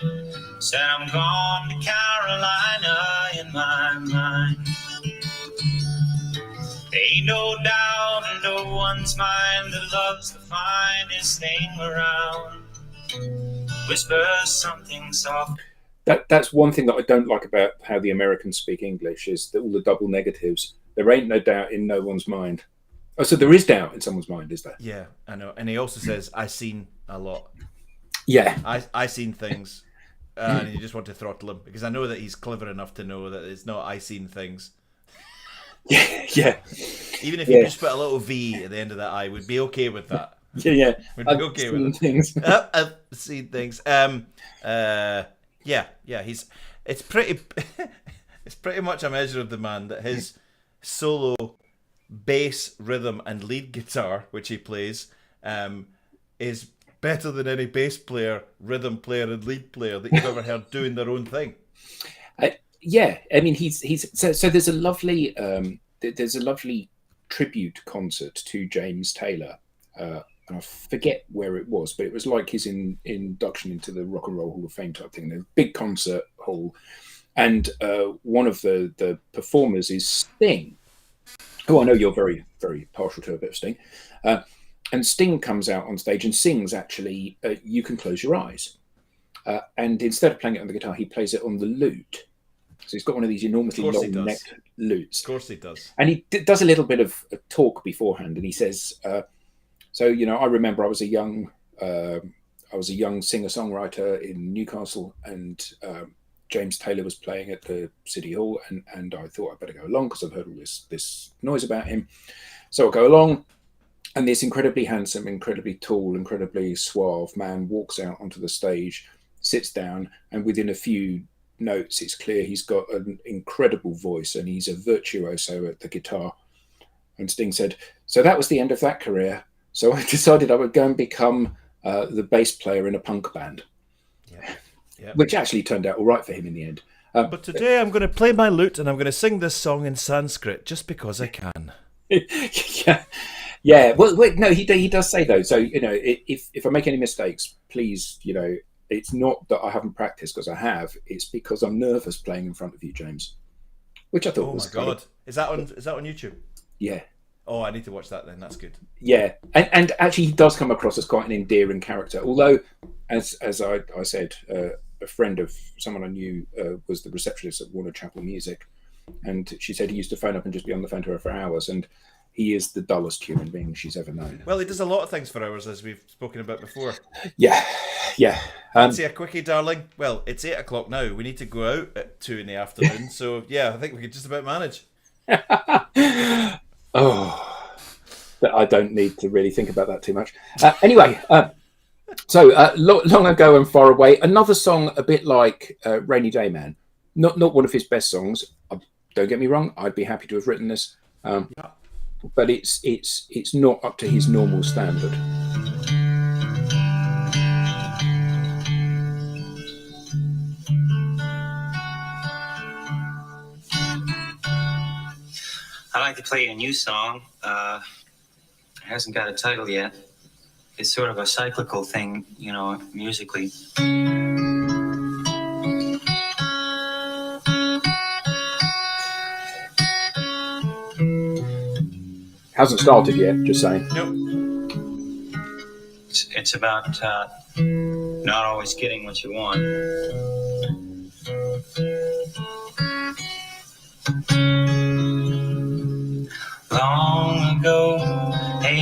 Speaker 1: Said I'm gone to Carolina in my mind. There ain't no doubt in no one's mind that love's the finest thing around. Whisper something soft.
Speaker 3: That's one thing that I don't like about how the Americans speak English is that all the double negatives. There ain't no doubt in no one's mind. Oh, so there is doubt in someone's mind, is there?
Speaker 2: Yeah, I know. And he also says, I seen a lot.
Speaker 3: Yeah.
Speaker 2: I seen things. And you just want to throttle him. Because I know that he's clever enough to know that it's not I seen things.
Speaker 3: Yeah.
Speaker 2: Even if you just put a little V at the end of that I, would be okay with that.
Speaker 3: Yeah.
Speaker 2: We'd be okay with
Speaker 3: things.
Speaker 2: I've seen things. It's pretty much a measure of the man that his solo bass, rhythm, and lead guitar, which he plays, is better than any bass player, rhythm player, and lead player that you've ever heard doing their own thing.
Speaker 3: Yeah, I mean, he's so there's a lovely tribute concert to James Taylor, and I forget where it was, but it was like his induction into the Rock and Roll Hall of Fame type thing. A big concert hall, and one of the performers is Sting. Oh, I know you're very, very partial to a bit of Sting. And Sting comes out on stage and sings, actually, You Can Close Your Eyes. And instead of playing it on the guitar, he plays it on the lute. So he's got one of these enormously long-necked lutes.
Speaker 2: Of course he does.
Speaker 3: And he does a little bit of a talk beforehand, and he says, so, you know, I remember I was a young singer-songwriter in Newcastle, and James Taylor was playing at the City Hall, and I thought I'd better go along because I've heard all this noise about him. So I'll go along, and this incredibly handsome, incredibly tall, incredibly suave man walks out onto the stage, sits down, and within a few notes, it's clear he's got an incredible voice, and he's a virtuoso at the guitar. And Sting said, so that was the end of that career. So I decided I would go and become the bass player in a punk band. Yeah. Which actually turned out all right for him in the end.
Speaker 2: But today I'm going to play my lute and I'm going to sing this song in Sanskrit just because I can.
Speaker 3: Yeah. Well, no, he does say though. So, you know, if I make any mistakes, please, you know, it's not that I haven't practiced, because I have. It's because I'm nervous playing in front of you, James. Which I thought was.
Speaker 2: Oh my God! Is that on YouTube?
Speaker 3: Yeah.
Speaker 2: Oh, I need to watch that then. That's good.
Speaker 3: Yeah, and actually, he does come across as quite an endearing character. Although, as I said, a friend of someone I knew was the receptionist at Warner Chappell Music, and she said he used to phone up and just be on the phone to her for hours, and he is the dullest human being she's ever known.
Speaker 2: Well, he does a lot of things for hours, as we've spoken about before.
Speaker 3: Yeah.
Speaker 2: See a quickie, darling? Well, it's 8 o'clock now. We need to go out at 2 in the afternoon, so yeah, I think we could just about manage.
Speaker 3: Oh, I don't need to really think about that too much. Anyway, so long ago and far away, another song a bit like Rainy Day Man. Not one of his best songs. Don't get me wrong. I'd be happy to have written this, but it's not up to his normal standard.
Speaker 1: I'd like to play a new song. It hasn't got a title yet. It's sort of a cyclical thing, you know, musically.
Speaker 3: Hasn't started yet, just saying.
Speaker 2: Nope.
Speaker 1: It's about not always getting what you want. Long ago,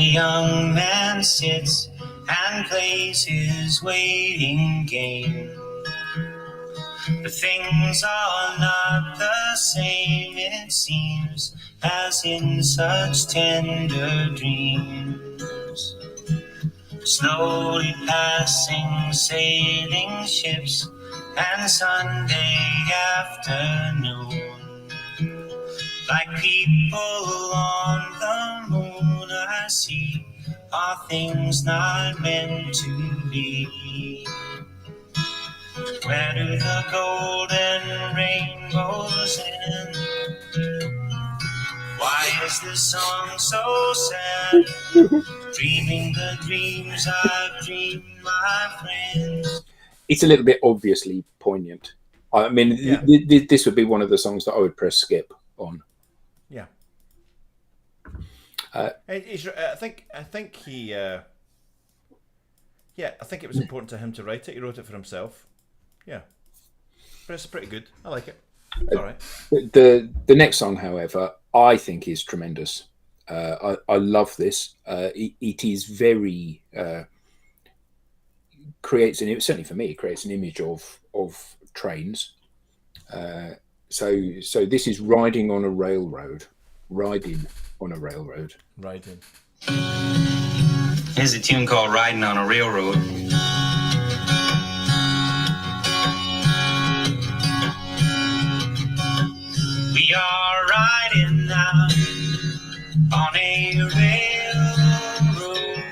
Speaker 1: young man sits and plays his waiting game. But things are not the same, it seems, as in such tender dreams. Slowly passing sailing ships and Sunday afternoon, like people on the moon I see, are things not meant to be. Where do the golden rainbows end? Why is this song so sad? Dreaming the dreams I've dreamed, my friends.
Speaker 3: It's a little bit obviously poignant. I mean,
Speaker 2: Yeah.
Speaker 3: This would be one of the songs that I would press skip on.
Speaker 2: Yeah. I think he. Yeah, I think it was important to him to write it. He wrote it for himself. Yeah, but it's pretty good. I like it. It's all right.
Speaker 3: The next song, however, I think is tremendous. I love this. It is very creates an, certainly for me, it creates an image of trains. So this is riding on a railroad. Riding on a railroad.
Speaker 2: Riding.
Speaker 1: Here's a tune called Riding on a Railroad. We are riding now on a railroad,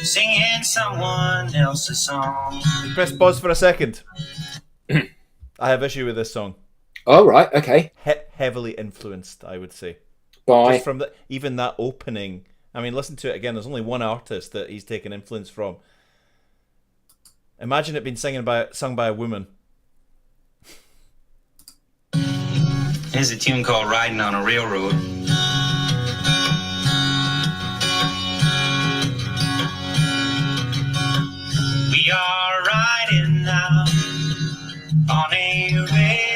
Speaker 1: singing someone else's song.
Speaker 2: Press pause for a second. I have issue with this song.
Speaker 3: Oh, right, okay.
Speaker 2: Heavily influenced, I would say.
Speaker 3: By
Speaker 2: Just from even that opening. I mean, listen to it again. There's only one artist that he's taken influence from. Imagine it being sung by a woman.
Speaker 1: Here's a tune called Riding on a Railroad. We are riding now on a railroad,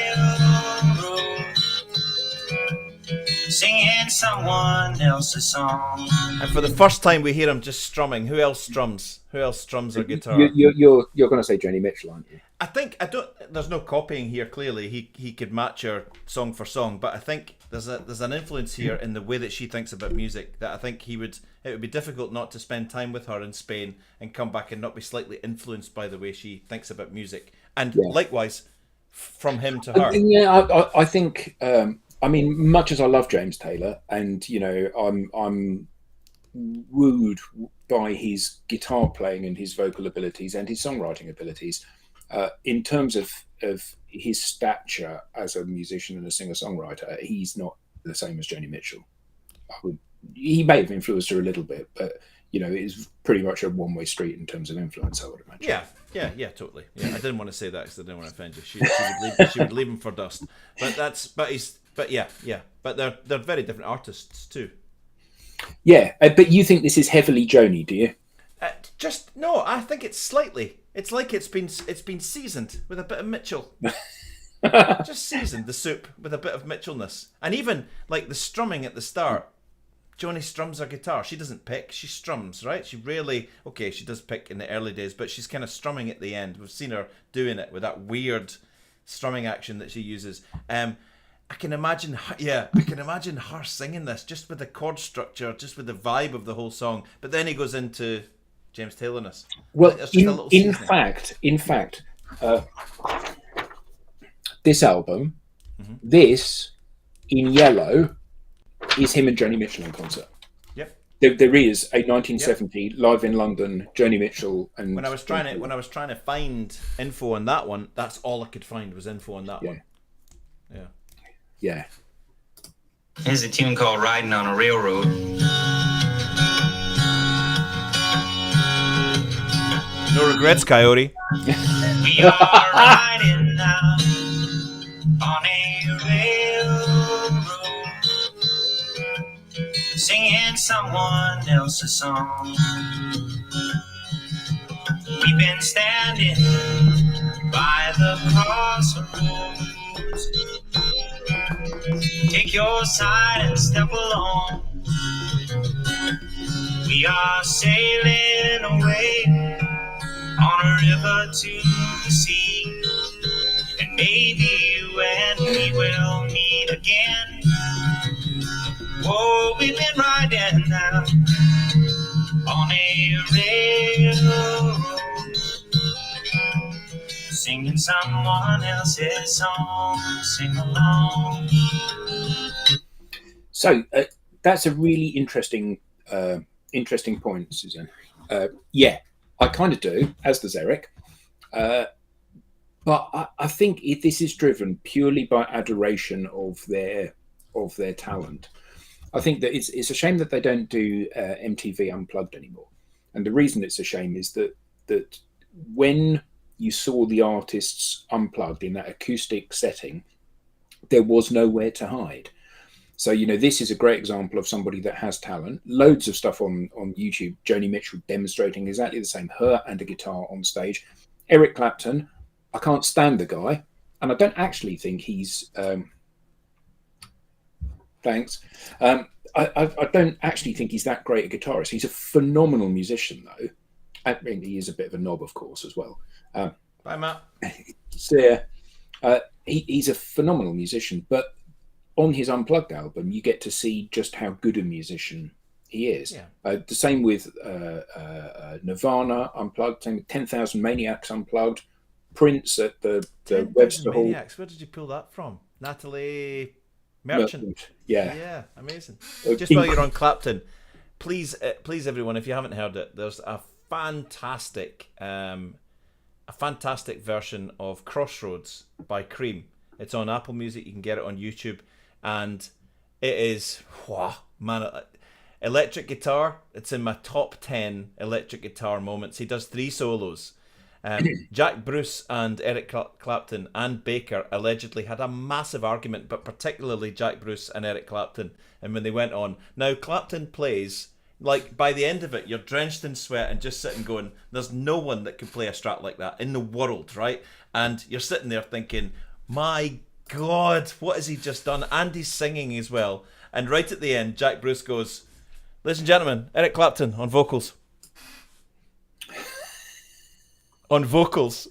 Speaker 1: singing someone else's song.
Speaker 2: And for the first time we hear him just strumming. Who else strums? Who else strums a guitar?
Speaker 3: you're going to say Joni Mitchell, aren't you?
Speaker 2: I don't. There's no copying here. Clearly, he could match her song for song, but I think there's an influence here in the way that she thinks about music that I think it would be difficult not to spend time with her in Spain and come back and not be slightly influenced by the way she thinks about music, and likewise from him to her.
Speaker 3: Yeah, I think. I mean, much as I love James Taylor, and I'm wooed by his guitar playing and his vocal abilities and his songwriting abilities. In terms of his stature as a musician and a singer-songwriter, he's not the same as Joni Mitchell. He may have influenced her a little bit, but it's pretty much a one-way street in terms of influence, I would imagine.
Speaker 2: Yeah, totally. Yeah, I didn't want to say that because I didn't want to offend you. She would leave him for dust. But they're very different artists too.
Speaker 3: Yeah, but you think this is heavily Joni, do you?
Speaker 2: No, I think it's slightly. It's like it's been seasoned with a bit of Mitchell. Just seasoned the soup with a bit of Mitchellness. And even like the strumming at the start. Joni strums her guitar. She doesn't pick, she strums, right? She she does pick in the early days, but she's kind of strumming at the end. We've seen her doing it with that weird strumming action that she uses. I can imagine her singing this just with the chord structure, just with the vibe of the whole song. But then he goes into James Taylorness.
Speaker 3: Well, in fact, this album, this in yellow, is him and Joni Mitchell in concert.
Speaker 2: Yep.
Speaker 3: There is a 1970 live in London Joni Mitchell and.
Speaker 2: When I was trying to find info on that one, that's all I could find was info on that one. Yeah.
Speaker 3: Yeah.
Speaker 1: Here's a tune called Riding on a Railroad.
Speaker 2: No regrets, Coyote.
Speaker 1: We are riding now on a railroad, singing someone else's song. We've been standing by the crossroads. Take your side and step along. We are sailing away on a river to the sea, and maybe you and me will meet again. Oh, we've been riding now on a railroad, singing someone else's song. Sing along.
Speaker 3: So that's a really interesting point, Susan. Yeah, I kind of do, as does Eric. But I think this is driven purely by adoration of their talent. I think that it's a shame that they don't do MTV Unplugged anymore. And the reason it's a shame is that when you saw the artists unplugged in that acoustic setting, there was nowhere to hide. So, this is a great example of somebody that has talent. Loads of stuff on YouTube. Joni Mitchell demonstrating exactly the same, her and a guitar on stage. Eric Clapton, I can't stand the guy. And I don't actually think he's... thanks. I don't actually think he's that great a guitarist. He's a phenomenal musician, though. I mean, he is a bit of a knob, of course, as well.
Speaker 2: Bye, Matt.
Speaker 3: So, he's a phenomenal musician, but on his Unplugged album, you get to see just how good a musician he is.
Speaker 2: Yeah.
Speaker 3: The same with Nirvana Unplugged, same with 10,000 Maniacs Unplugged, Prince at the Webster Hall.
Speaker 2: Maniacs, where did you pull that from? Natalie Merchant.
Speaker 3: Yeah,
Speaker 2: amazing. Just while you're on Clapton, please, everyone, if you haven't heard it, there's a fantastic version of Crossroads by Cream. It's on Apple Music. You can get it on YouTube, and it is electric guitar. It's in my top 10 electric guitar moments. He does 3 solos. Jack Bruce and Eric Clapton and Baker allegedly had a massive argument, but particularly Jack Bruce and Eric Clapton. And when they went on, now Clapton plays, like, by the end of it, you're drenched in sweat and just sitting going, there's no one that could play a Strat like that in the world, right? And you're sitting there thinking, my God, what has he just done? And he's singing as well. And right at the end, Jack Bruce goes, ladies and gentlemen, Eric Clapton on vocals. On vocals.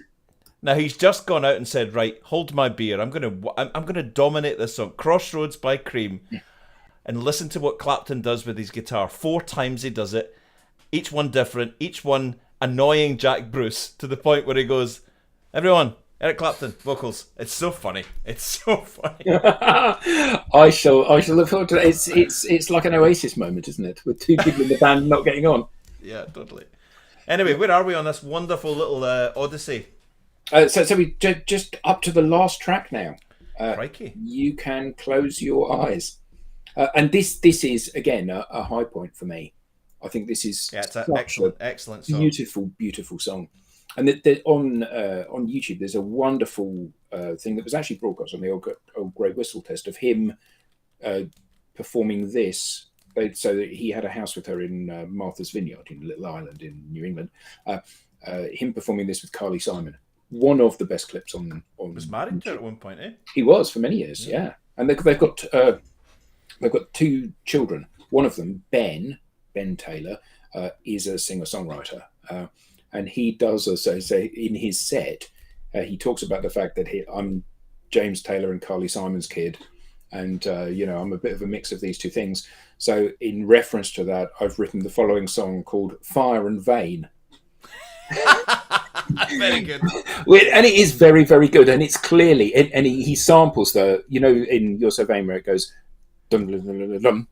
Speaker 2: Now he's just gone out and said, right, hold my beer. I'm gonna dominate this song. Crossroads by Cream. And listen to what Clapton does with his guitar. 4 times he does it. Each one different. Each one annoying Jack Bruce to the point where he goes, everyone, Eric Clapton, vocals. It's so funny. It's so funny.
Speaker 3: I shall look forward to that. It's like an Oasis moment, isn't it? With 2 people in the band not getting on.
Speaker 2: Yeah, totally. Anyway, where are we on this wonderful little odyssey?
Speaker 3: So we just up to the last track now.
Speaker 2: Crikey.
Speaker 3: You Can Close Your Eyes. And this is, again, a high point for me. I think this is
Speaker 2: it's an excellent song.
Speaker 3: Beautiful song. And on YouTube, there's a wonderful thing that was actually broadcast on the old Grey Whistle test of him performing this. So that he had a house with her in Martha's Vineyard in Little Island in New England. Him performing this with Carly Simon. One of the best clips on
Speaker 2: was married to her at one point, eh?
Speaker 3: He was for many years, yeah. And they've got 2 children. One of them, Ben Taylor, is a singer-songwriter. And he does also say in his set, he talks about the fact that I'm James Taylor and Carly Simon's kid. And, I'm a bit of a mix of these 2 things. So in reference to that, I've written the following song called Fire and Vain.
Speaker 2: Very good.
Speaker 3: And it is very, very good. And it's clearly, and he samples in You're So Vain where it goes, dum, dum, dum, dum,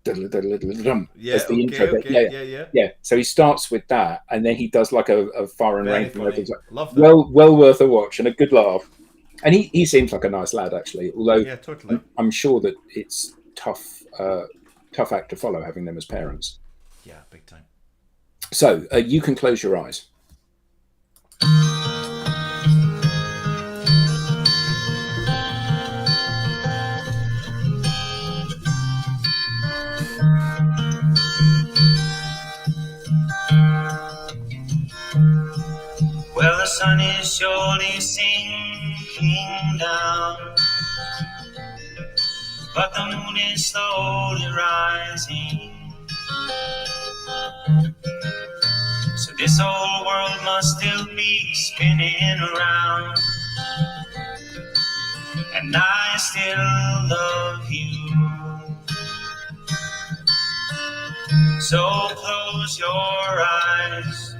Speaker 3: dum, dum, dum,
Speaker 2: yeah,
Speaker 3: as the intro. Yeah. So he starts with that, and then he does like a Fire and Rain.
Speaker 2: Love that.
Speaker 3: Well worth a watch and a good laugh. And he seems like a nice lad, actually. Although
Speaker 2: yeah, totally.
Speaker 3: I'm sure that it's tough act to follow, having them as parents.
Speaker 2: Yeah, big time.
Speaker 3: So You Can Close Your Eyes.
Speaker 1: Well, the sun is surely sinking down, but the moon is slowly rising. must still be spinning around, and I still love you. So close your eyes.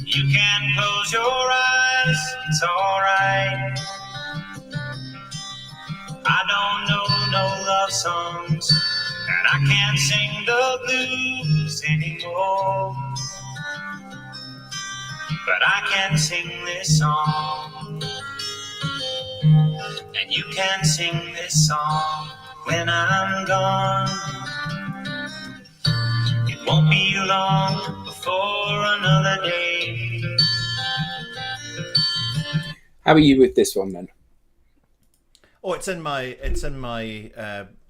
Speaker 1: You can close your eyes, it's alright. I don't know no love songs, and I can't sing the blues anymore, but I can sing this song, and you can sing this song. When I'm gone, it won't be long before another day.
Speaker 3: How are you with this one then?
Speaker 2: Oh, it's in my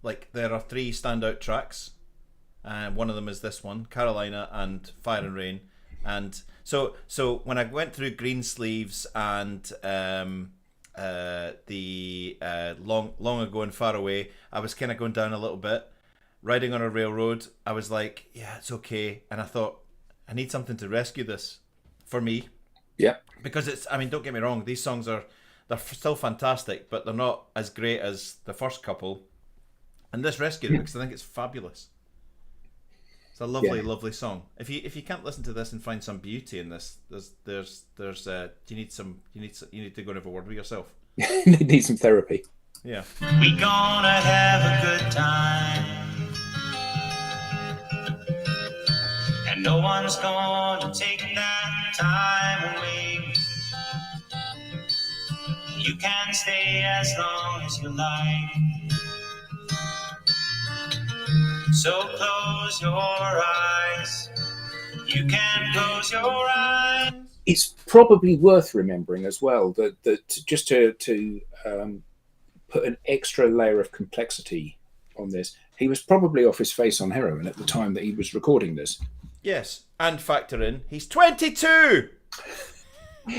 Speaker 2: like there are 3 standout tracks. One of them is this one, Carolina and Fire and Rain. And so when I went through Greensleeves and the long ago and far away, I was kind of going down a little bit. Riding on a Railroad, I was like, yeah, it's okay. And I thought, I need something to rescue this for me.
Speaker 3: Yeah.
Speaker 2: Because don't get me wrong, these songs they're still fantastic, but they're not as great as the first couple. And this rescued it because I think it's fabulous. It's a lovely, lovely song. If you can't listen to this and find some beauty in this, there's you need to go and have a word with yourself.
Speaker 3: Need some therapy.
Speaker 2: Yeah.
Speaker 1: We gonna have a good time, and no one's gonna take that time away. You can stay as long as you like, so close your eyes. You can close your eyes.
Speaker 3: It's probably worth remembering as well that just to put an extra layer of complexity on this, he was probably off his face on heroin at the time that he was recording this.
Speaker 2: Yes, and factor in he's 22.
Speaker 3: Do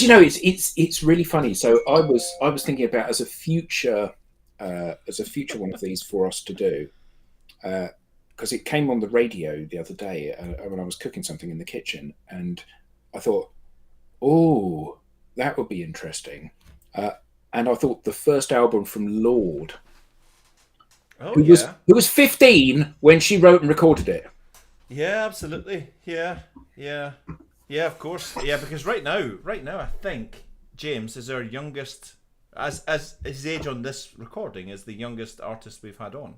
Speaker 3: you know it's really funny? So I was thinking about as a future one of these for us to do, because it came on the radio the other day when I was cooking something in the kitchen, and I thought, oh, that would be interesting. And I thought the first album from Lorde, who was 15 when she wrote and recorded it.
Speaker 2: Yeah, absolutely. Yeah, of course. Yeah, because right now, I think James is our youngest, as his age on this recording is the youngest artist we've had on.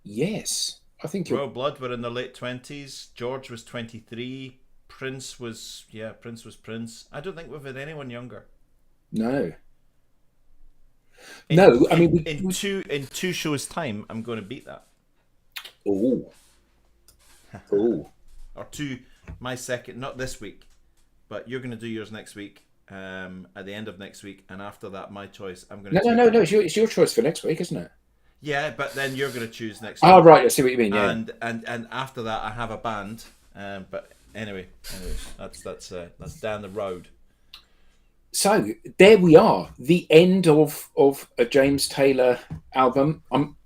Speaker 3: Yes, I think
Speaker 2: Royal Blood were in their late 20s. George was 23. Prince was Prince. I don't think we've had anyone younger.
Speaker 3: No.
Speaker 2: In two shows' time, I'm going to beat that.
Speaker 3: Oh.
Speaker 2: Or my second, not this week, but you're going to do yours next week. At the end of next week, and after that, my choice. I'm going to.
Speaker 3: No. It's your choice for next week, isn't it?
Speaker 2: Yeah, but then you're going to choose next week.
Speaker 3: Oh, right. I see what you mean. Yeah.
Speaker 2: And after that, I have a band. But anyways, that's down the road.
Speaker 3: So there we are, the end of a James Taylor album. I'm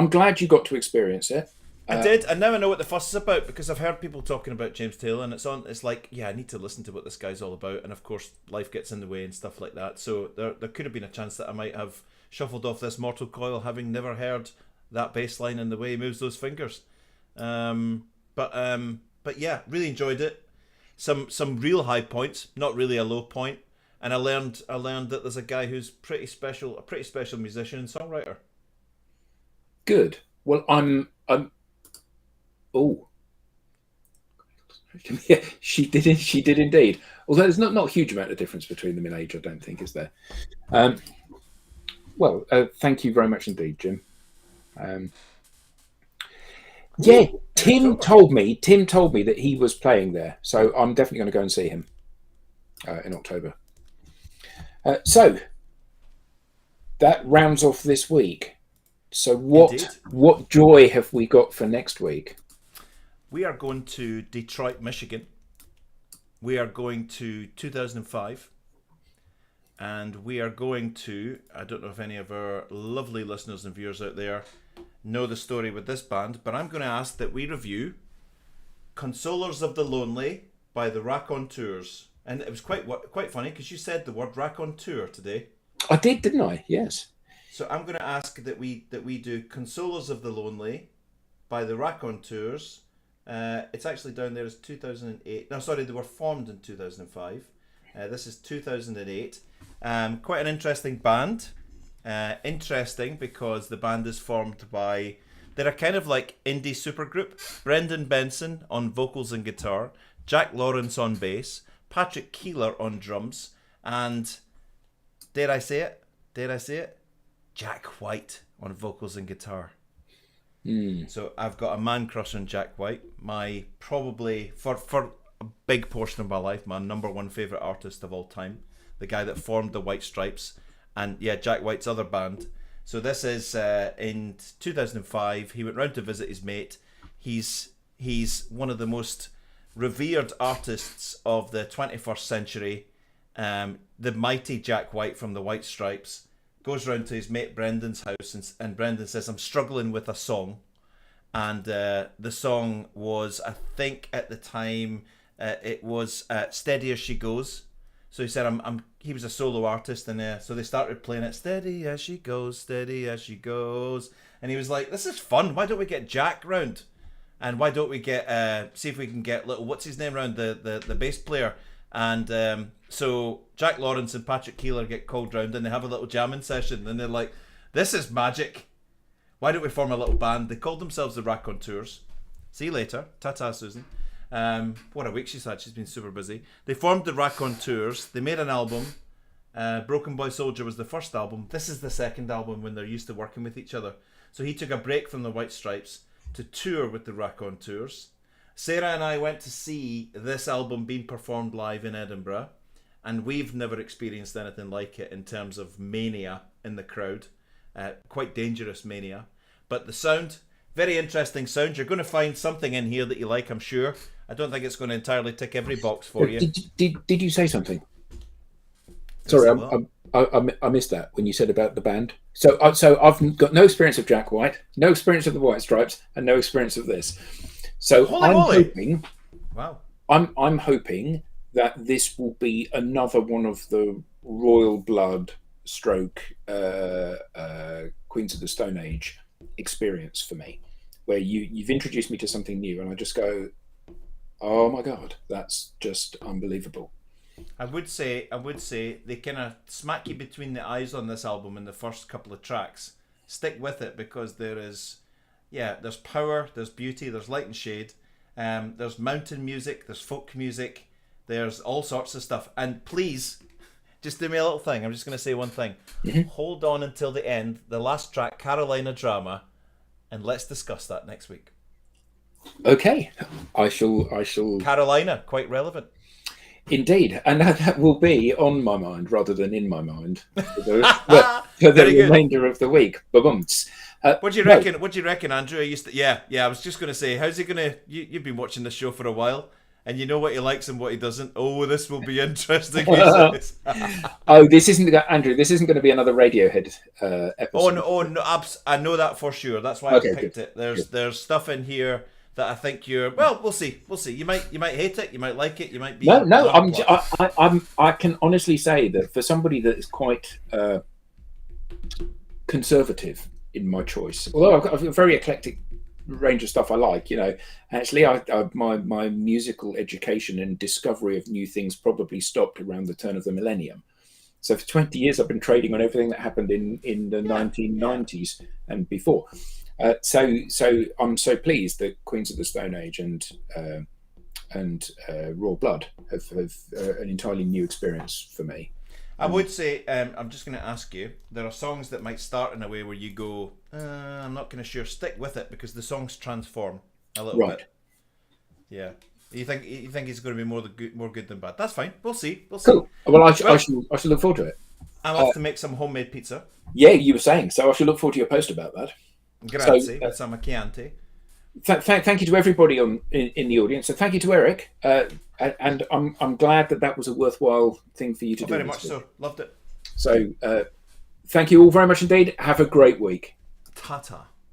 Speaker 3: glad you got to experience it.
Speaker 2: I did, and now I know what the fuss is about because I've heard people talking about James Taylor, and it's like, yeah, I need to listen to what this guy's all about, and of course, life gets in the way and stuff like that. So there could have been a chance that I might have shuffled off this mortal coil, having never heard that bass line and the way he moves those fingers. But yeah, really enjoyed it. Some real high points, not really a low point, and I learned that there's a guy who's a pretty special musician and songwriter.
Speaker 3: Good. Well, I'm. Oh, yeah, she did indeed. Although there's not a huge amount of difference between them in age, I don't think, is there? Well, thank you very much indeed, Jim. Yeah, Tim told me that he was playing there, so I'm definitely going to go and see him in October. So that rounds off this week. So what joy have we got for next week?
Speaker 2: We are going to Detroit, Michigan. We are going to 2005. And we are going to, I don't know if any of our lovely listeners and viewers out there know the story with this band, but I'm going to ask that we review Consolers of the Lonely by the Raconteurs. And it was quite funny because you said the word raconteur today.
Speaker 3: I did, didn't I? Yes.
Speaker 2: So I'm going to ask that we do Consolers of the Lonely by the Raconteurs. It's actually down there as 2008. No, sorry, they were formed in 2005. This is 2008. Quite an interesting band. Interesting because the band is formed by... They're a kind of like indie supergroup. Brendan Benson on vocals and guitar. Jack Lawrence on bass. Patrick Keeler on drums. And... Dare I say it? Jack White on vocals and guitar. So I've got a man crush on Jack White. My probably, for a big portion of my life, my number one favourite artist of all time. The guy that formed the White Stripes. And yeah, Jack White's other band. So this is in 2005. He went round to visit his mate. He's one of the most revered artists of the 21st century. The mighty Jack White from the White Stripes goes round to his mate Brendan's house, and Brendan says, I'm struggling with a song. And the song was, I think at the time, it was Steady As She Goes. So he said, he was a solo artist, and so they started playing it, Steady As She Goes, Steady As She Goes. And he was like, this is fun, why don't we get Jack round? And why don't we get, see if we can get little, what's his name round, the bass player? And so Jack Lawrence and Patrick Keeler get called round, and they have a little jamming session, and they're like, this is magic. Why don't we form a little band? They called themselves the Raconteurs. See you later. Ta-ta, Susan. What a week she's had. She's been super busy. They formed the Raconteurs. They made an album. Broken Boy Soldier was the first album. This is the second album when they're used to working with each other. So he took a break from the White Stripes to tour with the Raconteurs. Sarah and I went to see this album being performed live in Edinburgh, and we've never experienced anything like it in terms of mania in the crowd. Quite dangerous mania. But the sound, very interesting sound. You're going to find something in here that you like, I'm sure. I don't think it's going to entirely tick every box for you.
Speaker 3: Did you say something? Sorry, I missed that when you said about the band. So I've got no experience of Jack White, no experience of the White Stripes, and no experience of this. So hoping,
Speaker 2: wow,
Speaker 3: I'm hoping that this will be another one of the Royal Blood stroke Queens of the Stone Age experience for me, where you've introduced me to something new, and I just go, oh my god, that's just unbelievable.
Speaker 2: I would say they kind of smack you between the eyes on this album in the first couple of tracks. Stick with it because there's power, there's beauty, there's light and shade, there's mountain music, there's folk music, there's all sorts of stuff. And please, just do me a little thing. I'm just going to say one thing. Mm-hmm. Hold on until the end, the last track, Carolina Drama, and let's discuss that next week.
Speaker 3: Okay, I shall.
Speaker 2: Carolina, quite relevant.
Speaker 3: Indeed, and that will be on my mind rather than in my mind for the remainder of the week. Ba-bumps.
Speaker 2: What do you reckon? Right. What do you reckon, Andrew? I was just going to say, how's he going to? You've been watching the show for a while, and you know what he likes and what he doesn't. Oh, this will be interesting.
Speaker 3: Oh, this isn't Andrew. This isn't going to be another Radiohead episode.
Speaker 2: Oh no! I know that for sure. That's why I picked it. There's stuff in here that I think you're. Well, we'll see. You might hate it. You might like it. You might be.
Speaker 3: No. I can honestly say that for somebody that is quite conservative in my choice, although I've got a very eclectic range of stuff I like, actually my musical education and discovery of new things probably stopped around the turn of the millennium. So for 20 years I've been trading on everything that happened in the 1990s and before. So I'm so pleased that Queens of the Stone Age and Royal Blood have an entirely new experience for me.
Speaker 2: I would say, I'm just going to ask you, there are songs that might start in a way where you go, I'm not going to sure, stick with it, because the songs transform a little bit. Yeah. You think it's going to be more good than bad? That's fine. We'll see.
Speaker 3: Cool. Well, I shall look forward to it.
Speaker 2: I'm off to make some homemade pizza.
Speaker 3: Yeah, you were saying. So I shall look forward to your post about that.
Speaker 2: Grazie. That's a Chianti.
Speaker 3: Thank you to everybody in the audience, and thank you to Eric. And I'm glad that was a worthwhile thing for you to do.
Speaker 2: Very much so. Loved it.
Speaker 3: So thank you all very much indeed. Have a great week.
Speaker 2: Ta-ta.